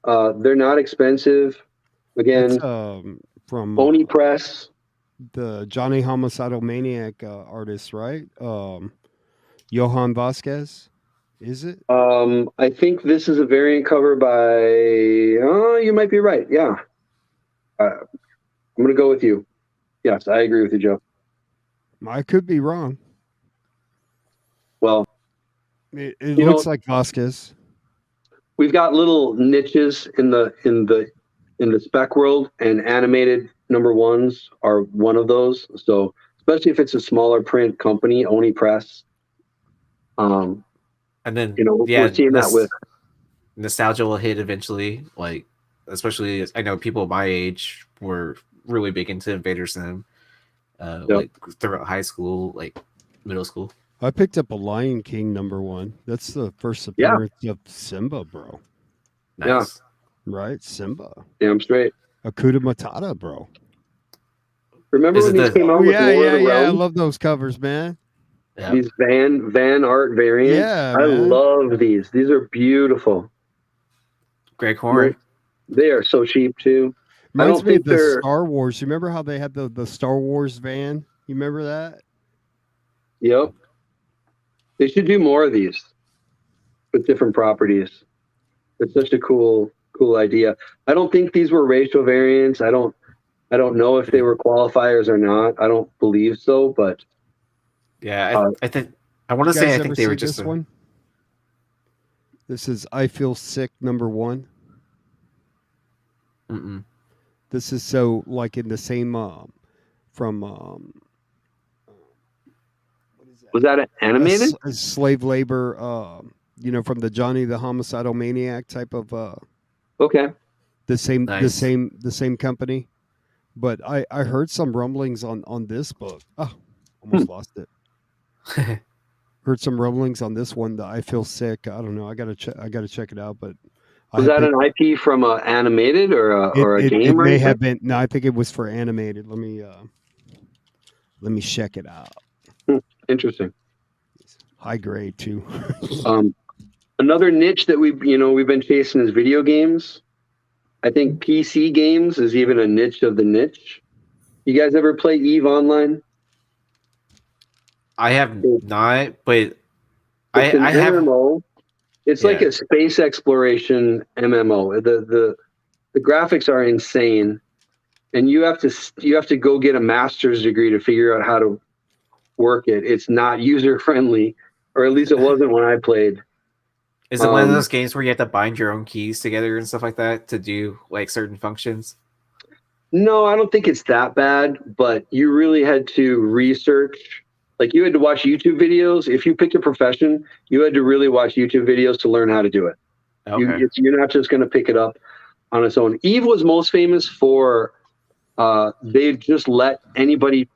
They're not expensive. Again, that's, from Pony Press. The Johnny Homicidal Maniac artist, right? Johan Vasquez, is it? I think this is a variant cover by. Oh, you might be right. Yeah. I'm going to go with you. Yes, I agree with you, Joe. I could be wrong. Well, it looks like Vasquez. We've got little niches in the spec world, and animated number ones are one of those. So especially if it's a smaller print company, Oni Press. And then we're seeing that with nostalgia will hit eventually. Especially I know people my age were really big into Invader Sim. Throughout high school, middle school. I picked up a Lion King #1. That's the first appearance of Simba, bro. Nice. Yeah. Right? Simba. Damn straight. Hakuna Matata, bro. Remember when these came out with Lord of the Realms? I love those covers, man. Yep. These van art variants. Yeah, I love these. These are beautiful. Greg Horn. They are so cheap too. Reminds me of the Star Wars. You remember how they had the Star Wars van? You remember that? Yep. They should do more of these with different properties. It's such a cool cool idea. I don't think these were racial variants. I don't know if they were qualifiers or not. I don't believe so, but Yeah, I think I want to You say guys I ever think they were see just this one? This is I Feel Sick #1. Mm-mm. This is so like in the same from what is that? was that animated? Slave labor, from the Johnny the Homicidal Maniac type of Okay. the Nice. same company. But I heard some rumblings on this book. Oh, Hmm. almost lost it. Heard some rumblings on this one that I Feel Sick. I don't know. I gotta check it out. But I Was have that been. an IP from a animated or a It game or may anything? have been. No, I think it was for animated. Let me check it out. Interesting. High grade too. Another niche that we've been chasing is video games. I think PC games is even a niche of the niche. You guys ever play Eve Online? I have not, but It's an I have. MMO. It's like Yeah. a space exploration MMO. The graphics are insane, and you have to go get a master's degree to figure out how to work it. It's not user friendly, or at least it wasn't when I played. Is it one of those games where you have to bind your own keys together and stuff like that to do like certain functions? No, I don't think it's that bad, but you really had to research. Like you had to watch YouTube videos. If you picked a profession, you had to really watch YouTube videos to learn how to do it. Okay. You're not just going to pick it up on its own. Eve was most famous for they just let anybody,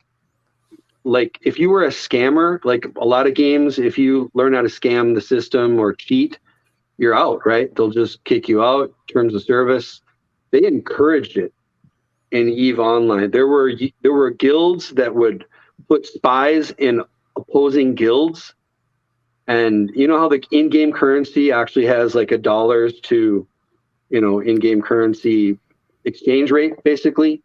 like if you were a scammer, like a lot of games, if you learn how to scam the system or cheat, you're out, right? They'll just kick you out, terms of service. They encouraged it in Eve Online. There were guilds that would put spies in opposing guilds. And you know how the in-game currency actually has like a dollars to, in-game currency exchange rate, basically?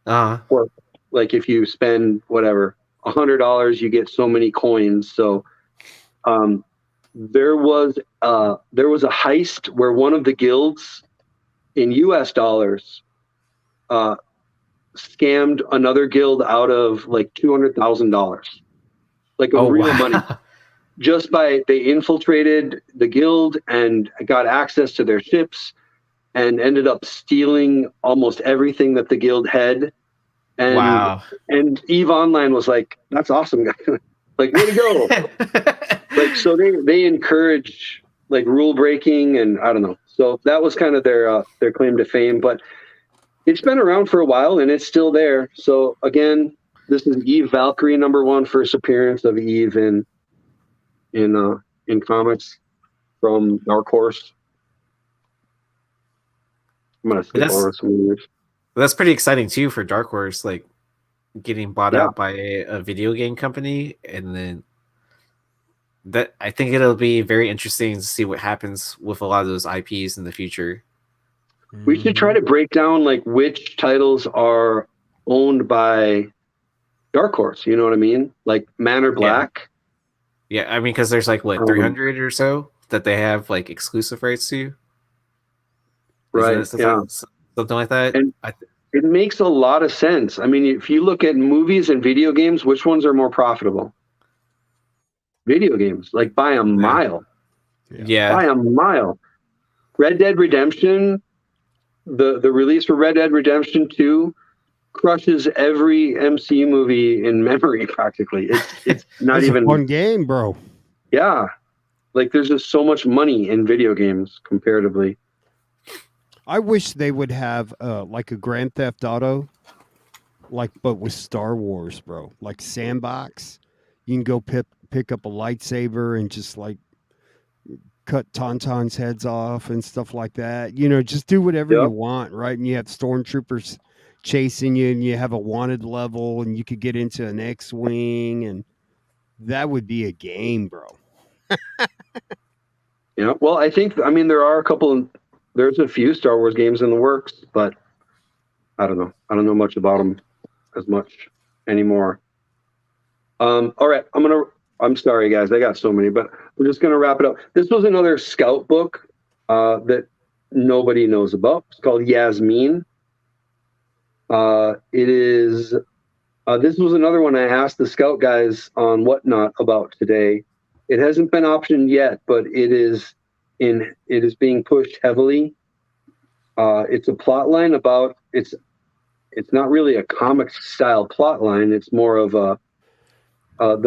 Uh-huh. Or like if you spend whatever, $100, you get so many coins. So there was a heist where one of the guilds in US dollars scammed another guild out of like $200,000, like a Oh real wow. money, just by they infiltrated the guild and got access to their ships and ended up stealing almost everything that the guild had. And Wow. and Eve Online was like, "That's awesome, guys! Like, way to go!" Like, so they encourage like rule breaking, and I don't know. So that was kind of their claim to fame, but it's been around for a while and it's still there. So again, this is Eve Valkyrie, #1 first appearance of Eve in comics from Dark Horse. I'm gonna skip over some years. That's pretty exciting too for Dark Horse, like getting bought Yeah. out by a video game company, and then that I think it'll be very interesting to see what happens with a lot of those IPs in the future. We should try to break down like which titles are owned by Dark Horse. You know what I mean? Like Man or Black. Yeah, I mean, because there's like what 300 or so that they have like exclusive rights to. Right. Yeah. Something like that. And it makes a lot of sense. I mean, if you look at movies and video games, which ones are more profitable? Video games, like by a mile. Yeah. By a mile. Red Dead Redemption, the release for Red Dead Redemption 2 crushes every MCU movie in memory practically. It's not it's even a fun game, bro. Yeah. Like there's just so much money in video games comparatively. I wish they would have like a Grand Theft Auto, but with Star Wars, bro. Like Sandbox. You can go pick up a lightsaber and just like cut Tauntaun's heads off and stuff like that. Just do whatever you want, right? And you have stormtroopers chasing you, and you have a wanted level, and you could get into an X-wing, and that would be a game, bro. Yeah. Well, I mean, there's a few Star Wars games in the works, but I don't know. I don't know much about them as much anymore. All right. I'm sorry, guys. I got so many, but we're just going to wrap it up. This was another Scout book that nobody knows about. It's called Yasmin. It is. This was another one I asked the Scout guys on Whatnot about today. It hasn't been optioned yet, but it is being pushed heavily. It's a plot line about it's not really a comic style plot line. It's more of the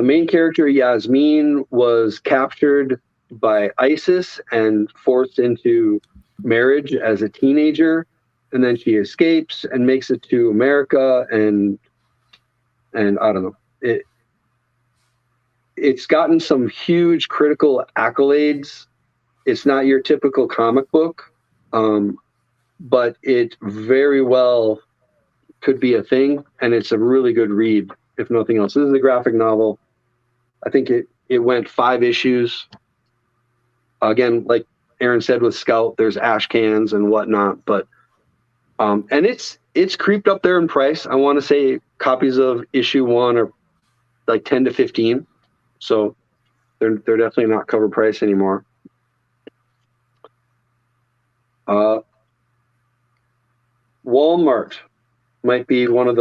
main character Yasmin was captured by ISIS and forced into marriage as a teenager, and then she escapes and makes it to America, and I don't know, it's gotten some huge critical accolades. It's not your typical comic book, but it very well could be a thing, and it's a really good read, if nothing else. This is a graphic novel. I think it went 5 issues. Again, like Aaron said with Scout, there's ash cans and whatnot, but and it's creeped up there in price. I want to say copies of issue 1 are like 10 to 15, so they're definitely not cover price anymore. Walmart might be one of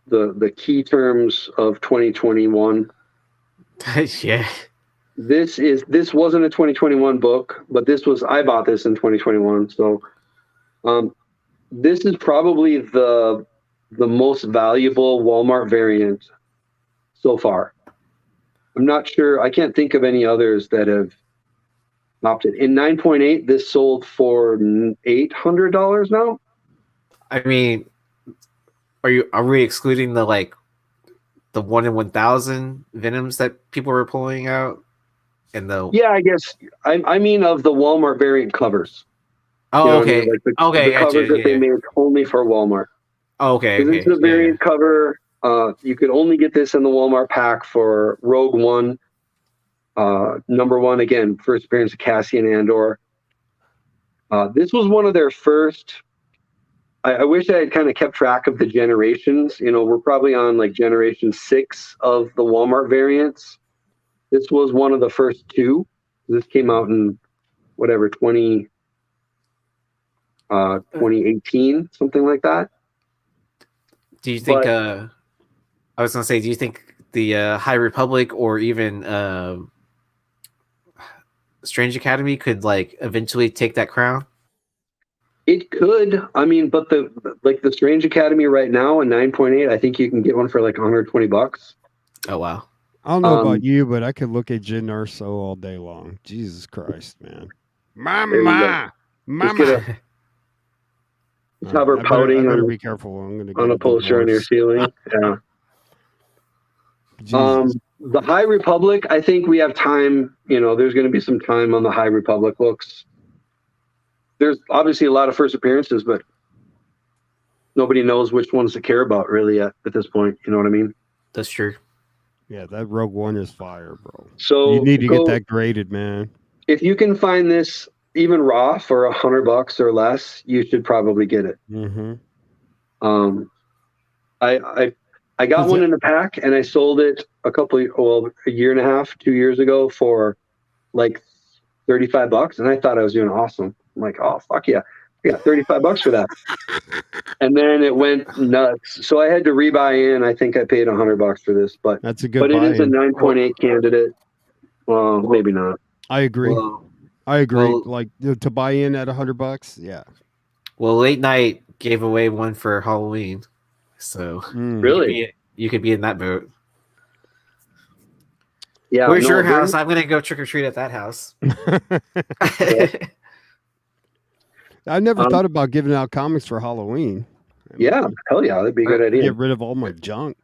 the key terms of 2021. Yeah. This wasn't a 2021 book, but I bought this in 2021. So this is probably the most valuable Walmart variant so far. I'm not sure. I can't think of any others that have opted. In 9.8, this sold for $800 now. I mean, are we excluding the 1 in 1,000 Venoms that people were pulling out? Yeah, I guess I mean of the Walmart variant covers. Oh, okay. I mean? Like the Gotcha. covers that they made only for Walmart. Oh, okay. This is a variant cover. You could only get this in the Walmart pack for Rogue One. Number 1, again, first appearance of Cassian Andor. This was one of their first. I wish I had kind of kept track of the generations. We're probably on like generation 6 of the Walmart variants. This was one of the first 2. This came out in whatever 2018, something like that. Do you think? I was gonna say, do you think the High Republic or even Strange Academy could eventually take that crown? It could. I mean, but the Strange Academy right now in 9.8, I think you can get one for like $120. Oh wow. I don't know about you, but I could look at Jyn Erso all day long. Jesus Christ, man. Mama. Just have her pouting. I better be careful. I'm gonna on a poster on your ceiling. Yeah. The High Republic, I think we have time. There's going to be some time on the High Republic books. There's obviously a lot of first appearances, but nobody knows which ones to care about really at this point. You know what I mean? That's true. Yeah, that Rogue One is fire, bro. So you need to get that graded, man. If you can find this even raw for $100 or less, you should probably get it. Mm-hmm. I got one in a pack and I sold it a year and a half, 2 years ago for like $35, and I thought I was doing awesome. I'm like, oh fuck yeah, I got $35 for that. And then it went nuts, so I had to rebuy in. I think I paid $100 for this, but that's a good. But it is a 9.8 candidate. Well, maybe not. I agree. Well, to buy in at $100, yeah. Well, Late Night gave away one for Halloween, so really, you could be in that boat. Yeah. Where's your house? I'm gonna go trick or treat at that house. I never thought about giving out comics for Halloween. Yeah, hell yeah, that'd be a good idea. Get rid of all my junk.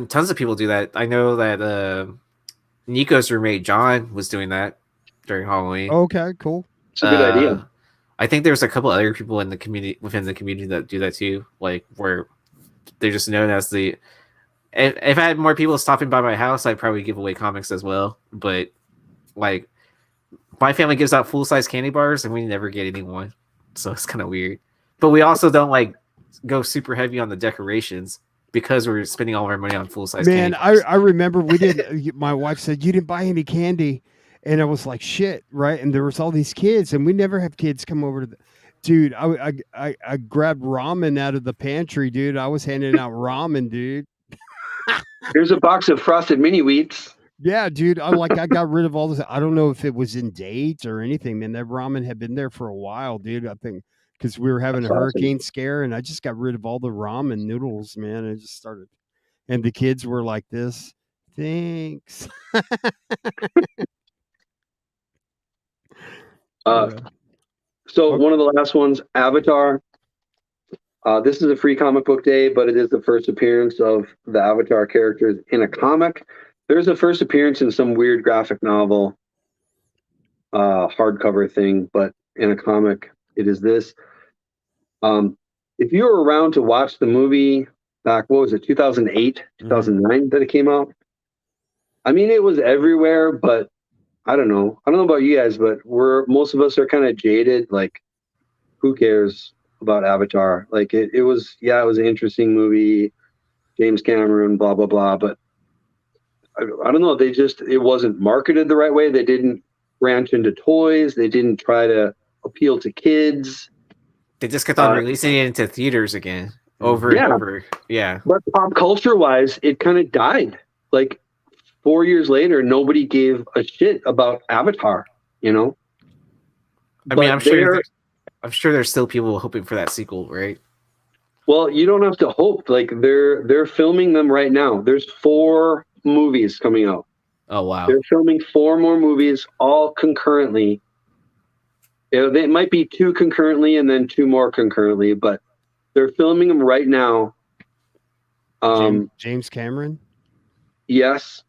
Tons of people do that. I know that Nico's roommate John was doing that during Halloween. Okay, cool. It's a good idea. I think there's a couple other people in the community within the community that do that too. Where they're just known as the. If I had more people stopping by my house, I'd probably give away comics as well. But my family gives out full-size candy bars, and we never get anyone, so it's kind of weird. But we also don't go super heavy on the decorations because we're spending all of our money on full-size candy bars. I remember we didn't. My wife said you didn't buy any candy, And I was like, shit, right? And there was all these kids, and we never have kids come over to the dude. I grabbed ramen out of the pantry, dude. I was handing out ramen, dude. Here's a box of frosted mini wheats. Yeah, dude. I got rid of all this. I don't know if it was in date or anything, man. That ramen had been there for a while, dude. I think because we were having That's a awesome. hurricane scare, and I just got rid of all the ramen noodles, man. I just started, and the kids were like this. Thanks. So Okay. one of the last ones, Avatar. This is a free comic book day, but it is the first appearance of the Avatar characters in a comic. There's a first appearance in some weird graphic novel, hardcover thing, but in a comic, it is this. If you were around to watch the movie back, what was it, 2008, 2009 that it came out? I mean, it was everywhere, but I don't know. I don't know about you guys, but most of us are kind of jaded. Like, who cares about Avatar? Like, it was an interesting movie, James Cameron, blah blah blah. But I don't know. It wasn't marketed the right way. They didn't branch into toys. They didn't try to appeal to kids. They just kept on releasing it into theaters again, over and over. Yeah. But pop culture wise, it kind of died. Like 4 years later, nobody gave a shit about Avatar. You know. I mean, I'm sure there's still people hoping for that sequel, right? Well, you don't have to hope. Like they're filming them right now. There's 4 movies coming out. Oh wow! They're filming 4 more movies all concurrently. They might be 2 concurrently and then 2 more concurrently, but they're filming them right now. James Cameron. Yes,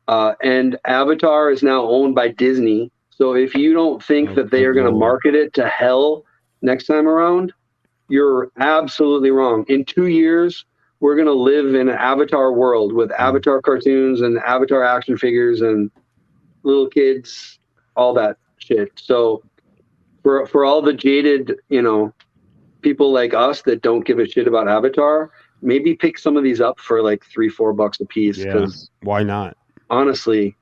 and Avatar is now owned by Disney. So if you don't think that they are going to market it to hell next time around, you're absolutely wrong. In 2 years, we're going to live in an Avatar world with Avatar cartoons and Avatar action figures and little kids, all that shit. So for all the jaded, people like us that don't give a shit about Avatar, maybe pick some of these up for like $3-4 a piece. Yeah, why not? Honestly,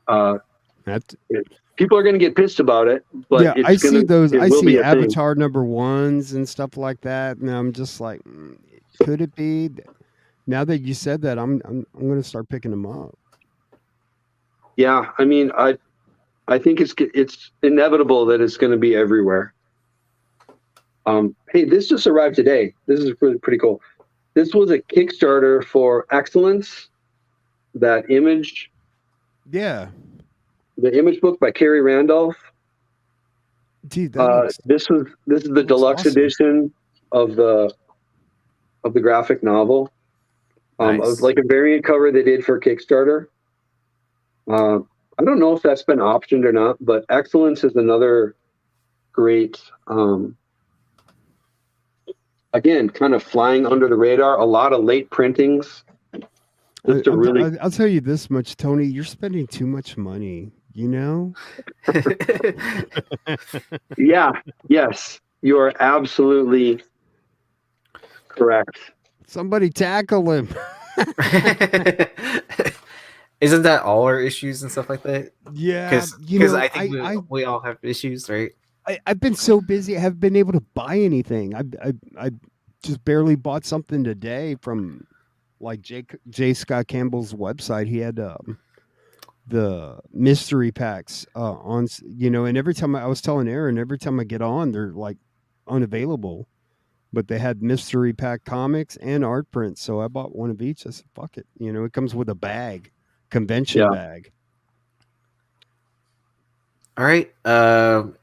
people are going to get pissed about it, but yeah, I see those. I see Avatar #1s and stuff like that, and I'm just like, could it be? Now that you said that, I'm going to start picking them up. Yeah, I mean, I think it's inevitable that it's going to be everywhere. Hey, this just arrived today. This is pretty cool. This was a Kickstarter for Excellence, that image. Yeah. The image book by Carrie Randolph. Dude, this is the deluxe edition of the graphic novel. Nice. It was like a variant cover they did for Kickstarter. I don't know if that's been optioned or not, but Excellence is another great, again, kind of flying under the radar. A lot of late printings. I'll tell you this much, Tony. You're spending too much money. Yeah. Yes, you are absolutely correct. Somebody tackle him. Isn't that all our issues and stuff like that? Yeah, because I think we all have issues, right? I've been so busy, I haven't been able to buy anything. I just barely bought something today from like J. Scott Campbell's website. He had the mystery packs on, and every time I was telling Aaron, every time I get on, they're like unavailable. But they had mystery pack comics and art prints, so I bought one of each. I said, "Fuck it," it comes with a bag. Convention bag. All right.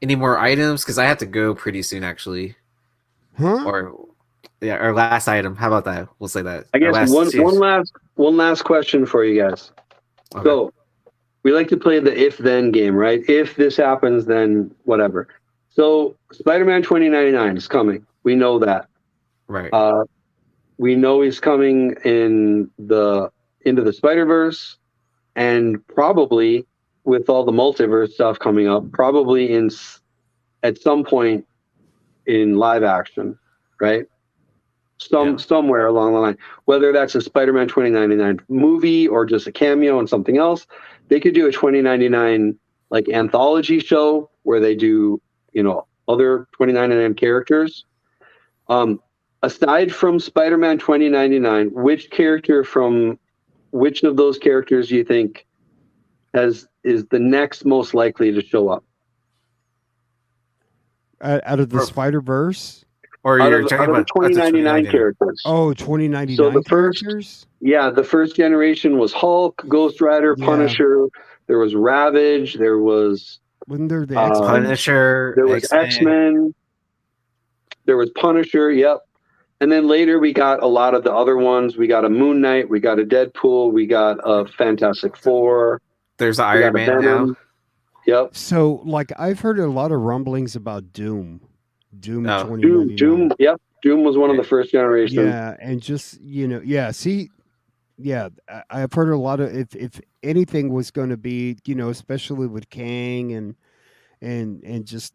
Any more items? Because I have to go pretty soon, actually. Huh? Our last item. How about that? We'll say that. I guess one last question for you guys. Okay. So we like to play the if-then game, right? If this happens, then whatever. So Spider-Man 2099 is coming. We know that. Right. We know he's coming into the Spider-Verse. And probably with all the multiverse stuff coming up, probably at some point in live action, right? Somewhere along the line, whether that's a Spider-Man 2099 movie or just a cameo and something else, they could do a 2099 like anthology show where they do, you know, other 2099 characters. Aside from Spider-Man 2099, which character from which of those characters do you think is the next most likely to show up? Out of the Or- Spider-Verse? Or Out you're of, talking out of the about up to 2099 characters. Oh, So 2099 the first, characters? yeah, the first generation was Hulk, Ghost Rider, Yeah. Punisher. There was Ravage. There was Wasn't there the Uh, X-Men? Punisher, there was X-Men. There was Punisher. Yep. And then later we got a lot of the other ones. We got a Moon Knight. We got a Deadpool. We got a Fantastic Four. There's We Iron got a Man Venom. now. Yep. So, like, I've heard a lot of rumblings about Doom. Doom Oh. 2099. Doom. Yep. Doom was one of Yeah. the first generations. Yeah, and just, you know, yeah, see, yeah, I've heard a lot of, if anything was going to be, you know, especially with Kang and just,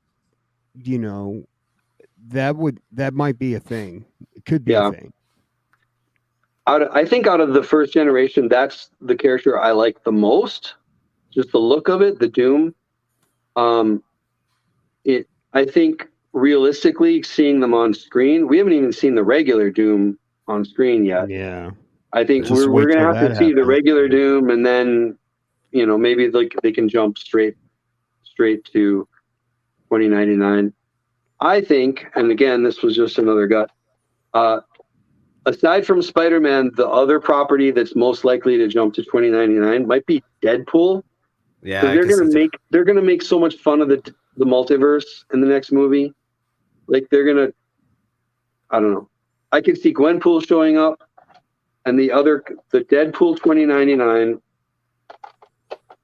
you know, that might be a thing. It could be Yeah. a thing. I think out of the first generation, that's the character I like the most. Just the look of it, the Doom. I think realistically, seeing them on screen, we haven't even seen the regular Doom on screen yet. Yeah. I think Just we're wait gonna till have to that see the happens. regular Doom, and then, you know, maybe they can jump straight to 2099. I think, and again, this was just another gut. Aside from Spider-Man, the other property that's most likely to jump to 2099 might be Deadpool. Yeah, 'Cause I they're guess gonna it's- make so much fun of the multiverse in the next movie. Like they're gonna, I don't know. I could see Gwenpool showing up, and the Deadpool 2099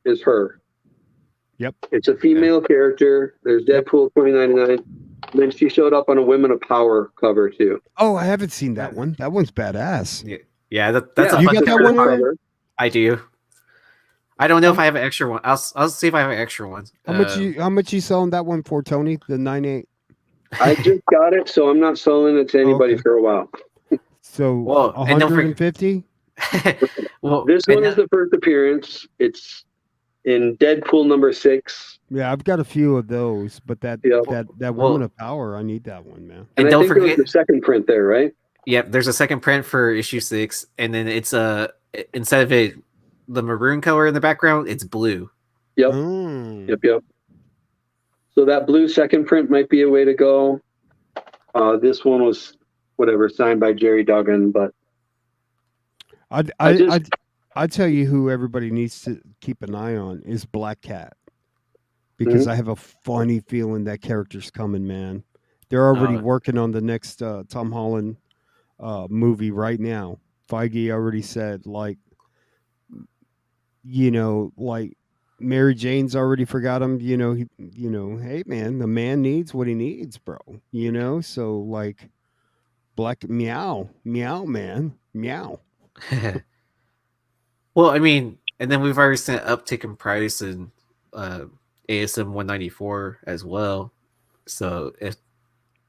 is her. Yep. It's a female character. There's Deadpool 2099. And then she showed up on a Women of Power cover too. Oh, I haven't seen that one. That one's badass. Yeah, that's Yeah, a You fun got that cover. one, Aaron? cover. I do. I don't know if I have an extra one. I'll see if I have an extra one. How much you selling that one for, Tony? The 9.8. I just got it, so I'm not selling it to anybody Okay. for a while. So Well, and don't forget- 150? Well, This and one is the first appearance. It's in Deadpool number 6. Yeah, I've got a few of those, but that Yeah. that Well- Woman of Power, I need that one, man. And And I don't think there was forget- the second print there, right? Yep, there's a second print for issue 6, and then it's instead of it the maroon color in the background, it's blue. Yep. Mm. Yep. So that blue second print might be a way to go. This one was whatever signed by Jerry Duggan, but I'd tell you who everybody needs to keep an eye on is Black Cat, because I have a funny feeling that character's coming, man. They're already working on the next Tom Holland movie right now. Feige already said, like, you know, like Mary Jane's already forgot him. You know, hey man, the man needs what he needs, bro. You know, so like, Black meow, man, meow. Well, I mean, and then we've already seen an uptick in price in ASM 194 as well. So if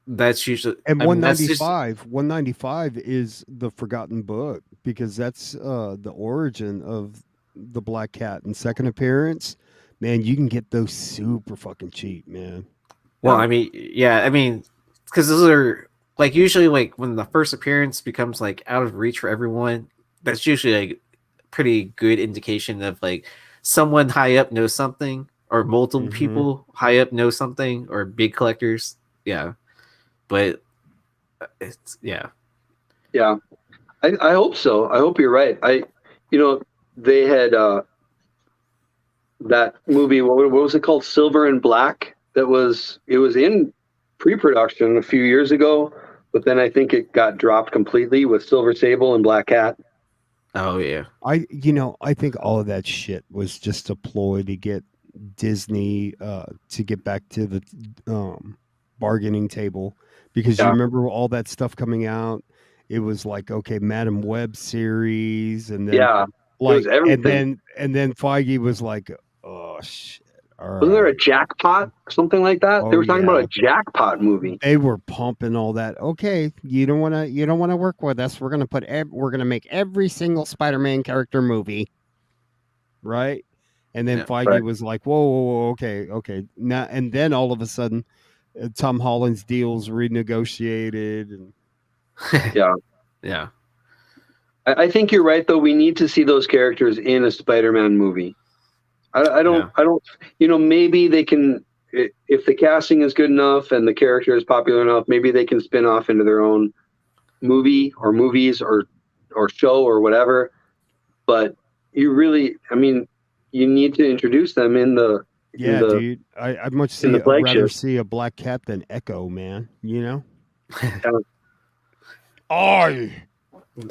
that's usually And I mean, that's just- 195 is the Forgotten Book, because that's the origin of the Black Cat and second appearance. Man, you can get those super fucking cheap, man. Well, I mean, yeah, I mean, because those are like usually like when the first appearance becomes like out of reach for everyone. That's usually like pretty good indication of like someone high up knows something, or multiple Mhm. people high up know something, or big collectors. Yeah, but it's yeah, I hope so. I hope you're right. They had that movie. What was it called? Silver and Black. It was in pre-production a few years ago, but then I think it got dropped completely with Silver Sable and Black Cat. oh yeah. I think all of that shit was just a ploy to get Disney to get back to the bargaining table, because you remember all that stuff coming out. It was like, okay, Madam Web series, and then was like, everything. and then Feige was like, oh shit. Wasn't there a jackpot or something like that? Oh, They were talking yeah. about a jackpot movie. They were pumping all that. Okay, you don't want to work with us. We're gonna make every single Spider-Man character movie, right? And then Yeah. Feige Right. was like, whoa, okay. Now, and then all of a sudden, Tom Holland's deal's renegotiated. And Yeah. Yeah. I think you're right, though. We need to see those characters in a Spider-Man movie. I don't, maybe they can, if the casting is good enough and the character is popular enough, maybe they can spin off into their own movie or movies or show or whatever. But you really, you need to introduce them in the dude, I'd much in the rather flagship. see a Black Cat than Echo, man. You know, I All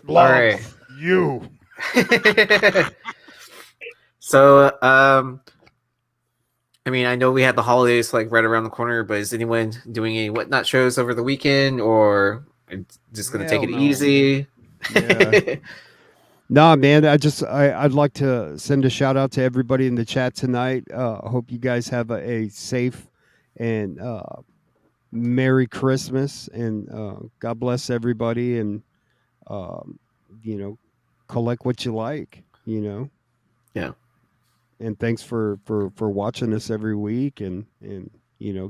love right. you. So, I know we had the holidays like right around the corner, but is anyone doing any whatnot shows over the weekend, or just gonna take Hell it no, easy? Yeah. Nah, man. I'd like to send a shout out to everybody in the chat tonight. I hope you guys have a safe and Merry Christmas, and God bless everybody, and you know, collect what you like, you know. Yeah. And thanks for watching us every week, and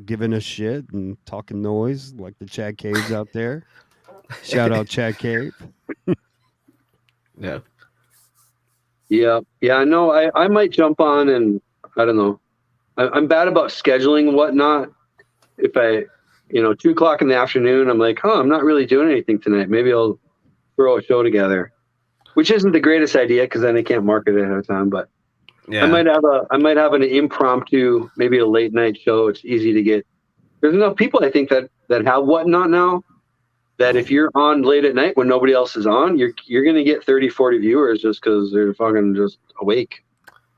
giving us shit and talking noise like the Chad Caves out there. Shout out Chad Cave. Yeah. Yeah. No, I might jump on, and I don't know. I'm bad about scheduling and whatnot. If 2:00 in the afternoon, I'm like, I'm not really doing anything tonight. Maybe I'll throw a show together, which isn't the greatest idea because then I can't market it ahead of time. But Yeah. I might have an impromptu, maybe a late night show. It's easy to get. There's enough people, I think, that have whatnot now, that if you're on late at night when nobody else is on, you're going to get 30, 40 viewers just because they're fucking just awake.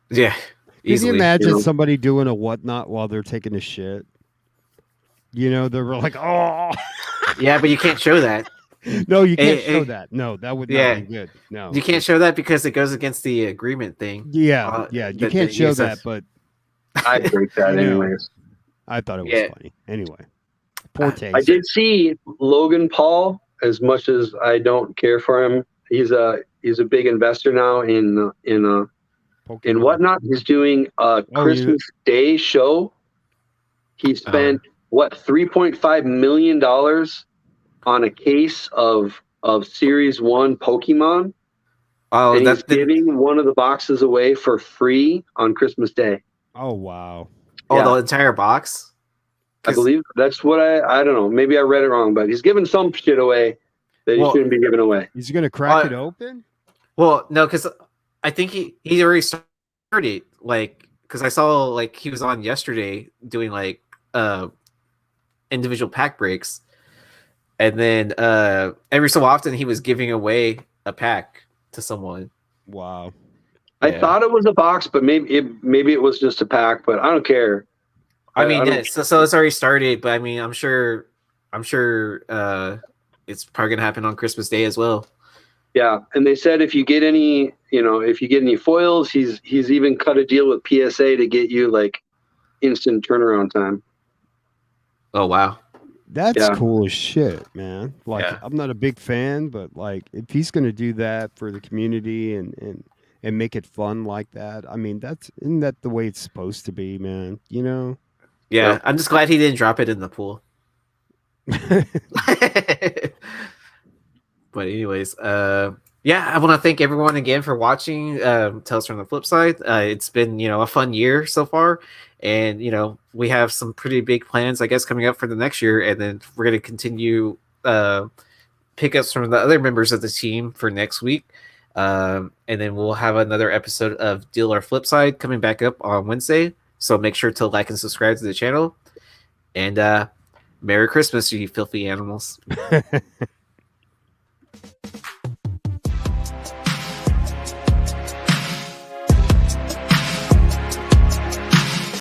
Yeah. Can Easily. you imagine you know? somebody doing a whatnot while they're taking a shit? You know, they're like, oh. Yeah, but you can't show that. No, you can't show that. No, that would not be good. No, You can't show that because it goes against the agreement thing. Yeah, you can't show that, but I'd break that anyways. I thought it was funny. Anyway, poor taste. I did see Logan Paul. As much as I don't care for him, he's a big investor now in whatnot. He's doing a Christmas Day show. He spent $3.5 million on a case of Series 1 Pokemon. Oh, and he's giving one of the boxes away for free on Christmas Day. Oh, wow. Oh, the entire box? I believe that's what I don't know. Maybe I read it wrong, but he's giving some shit away that he shouldn't be giving away. He's going to crack it open? Well, no, because I think he already started, because I saw, he was on yesterday doing, individual pack breaks. And then every so often he was giving away a pack to someone. Wow. I thought it was a box, but maybe it was just a pack, but I don't care. So it's already started, but I'm sure it's probably gonna happen on Christmas Day as well. Yeah, and they said if you get any foils, he's even cut a deal with PSA to get you instant turnaround time. Oh wow. That's cool as shit, man. I'm not a big fan, but if he's gonna do that for the community and make it fun like that, isn't that the way it's supposed to be, man? You know? Yeah, I'm just glad he didn't drop it in the pool. But anyways, I want to thank everyone again for watching Tales from the Flipside. It's been, a fun year so far, and we have some pretty big plans, I guess, coming up for the next year, and then we're going to continue pickups from the other members of the team for next week, and then we'll have another episode of Deal or Flipside coming back up on Wednesday. So make sure to like and subscribe to the channel, and Merry Christmas, you filthy animals.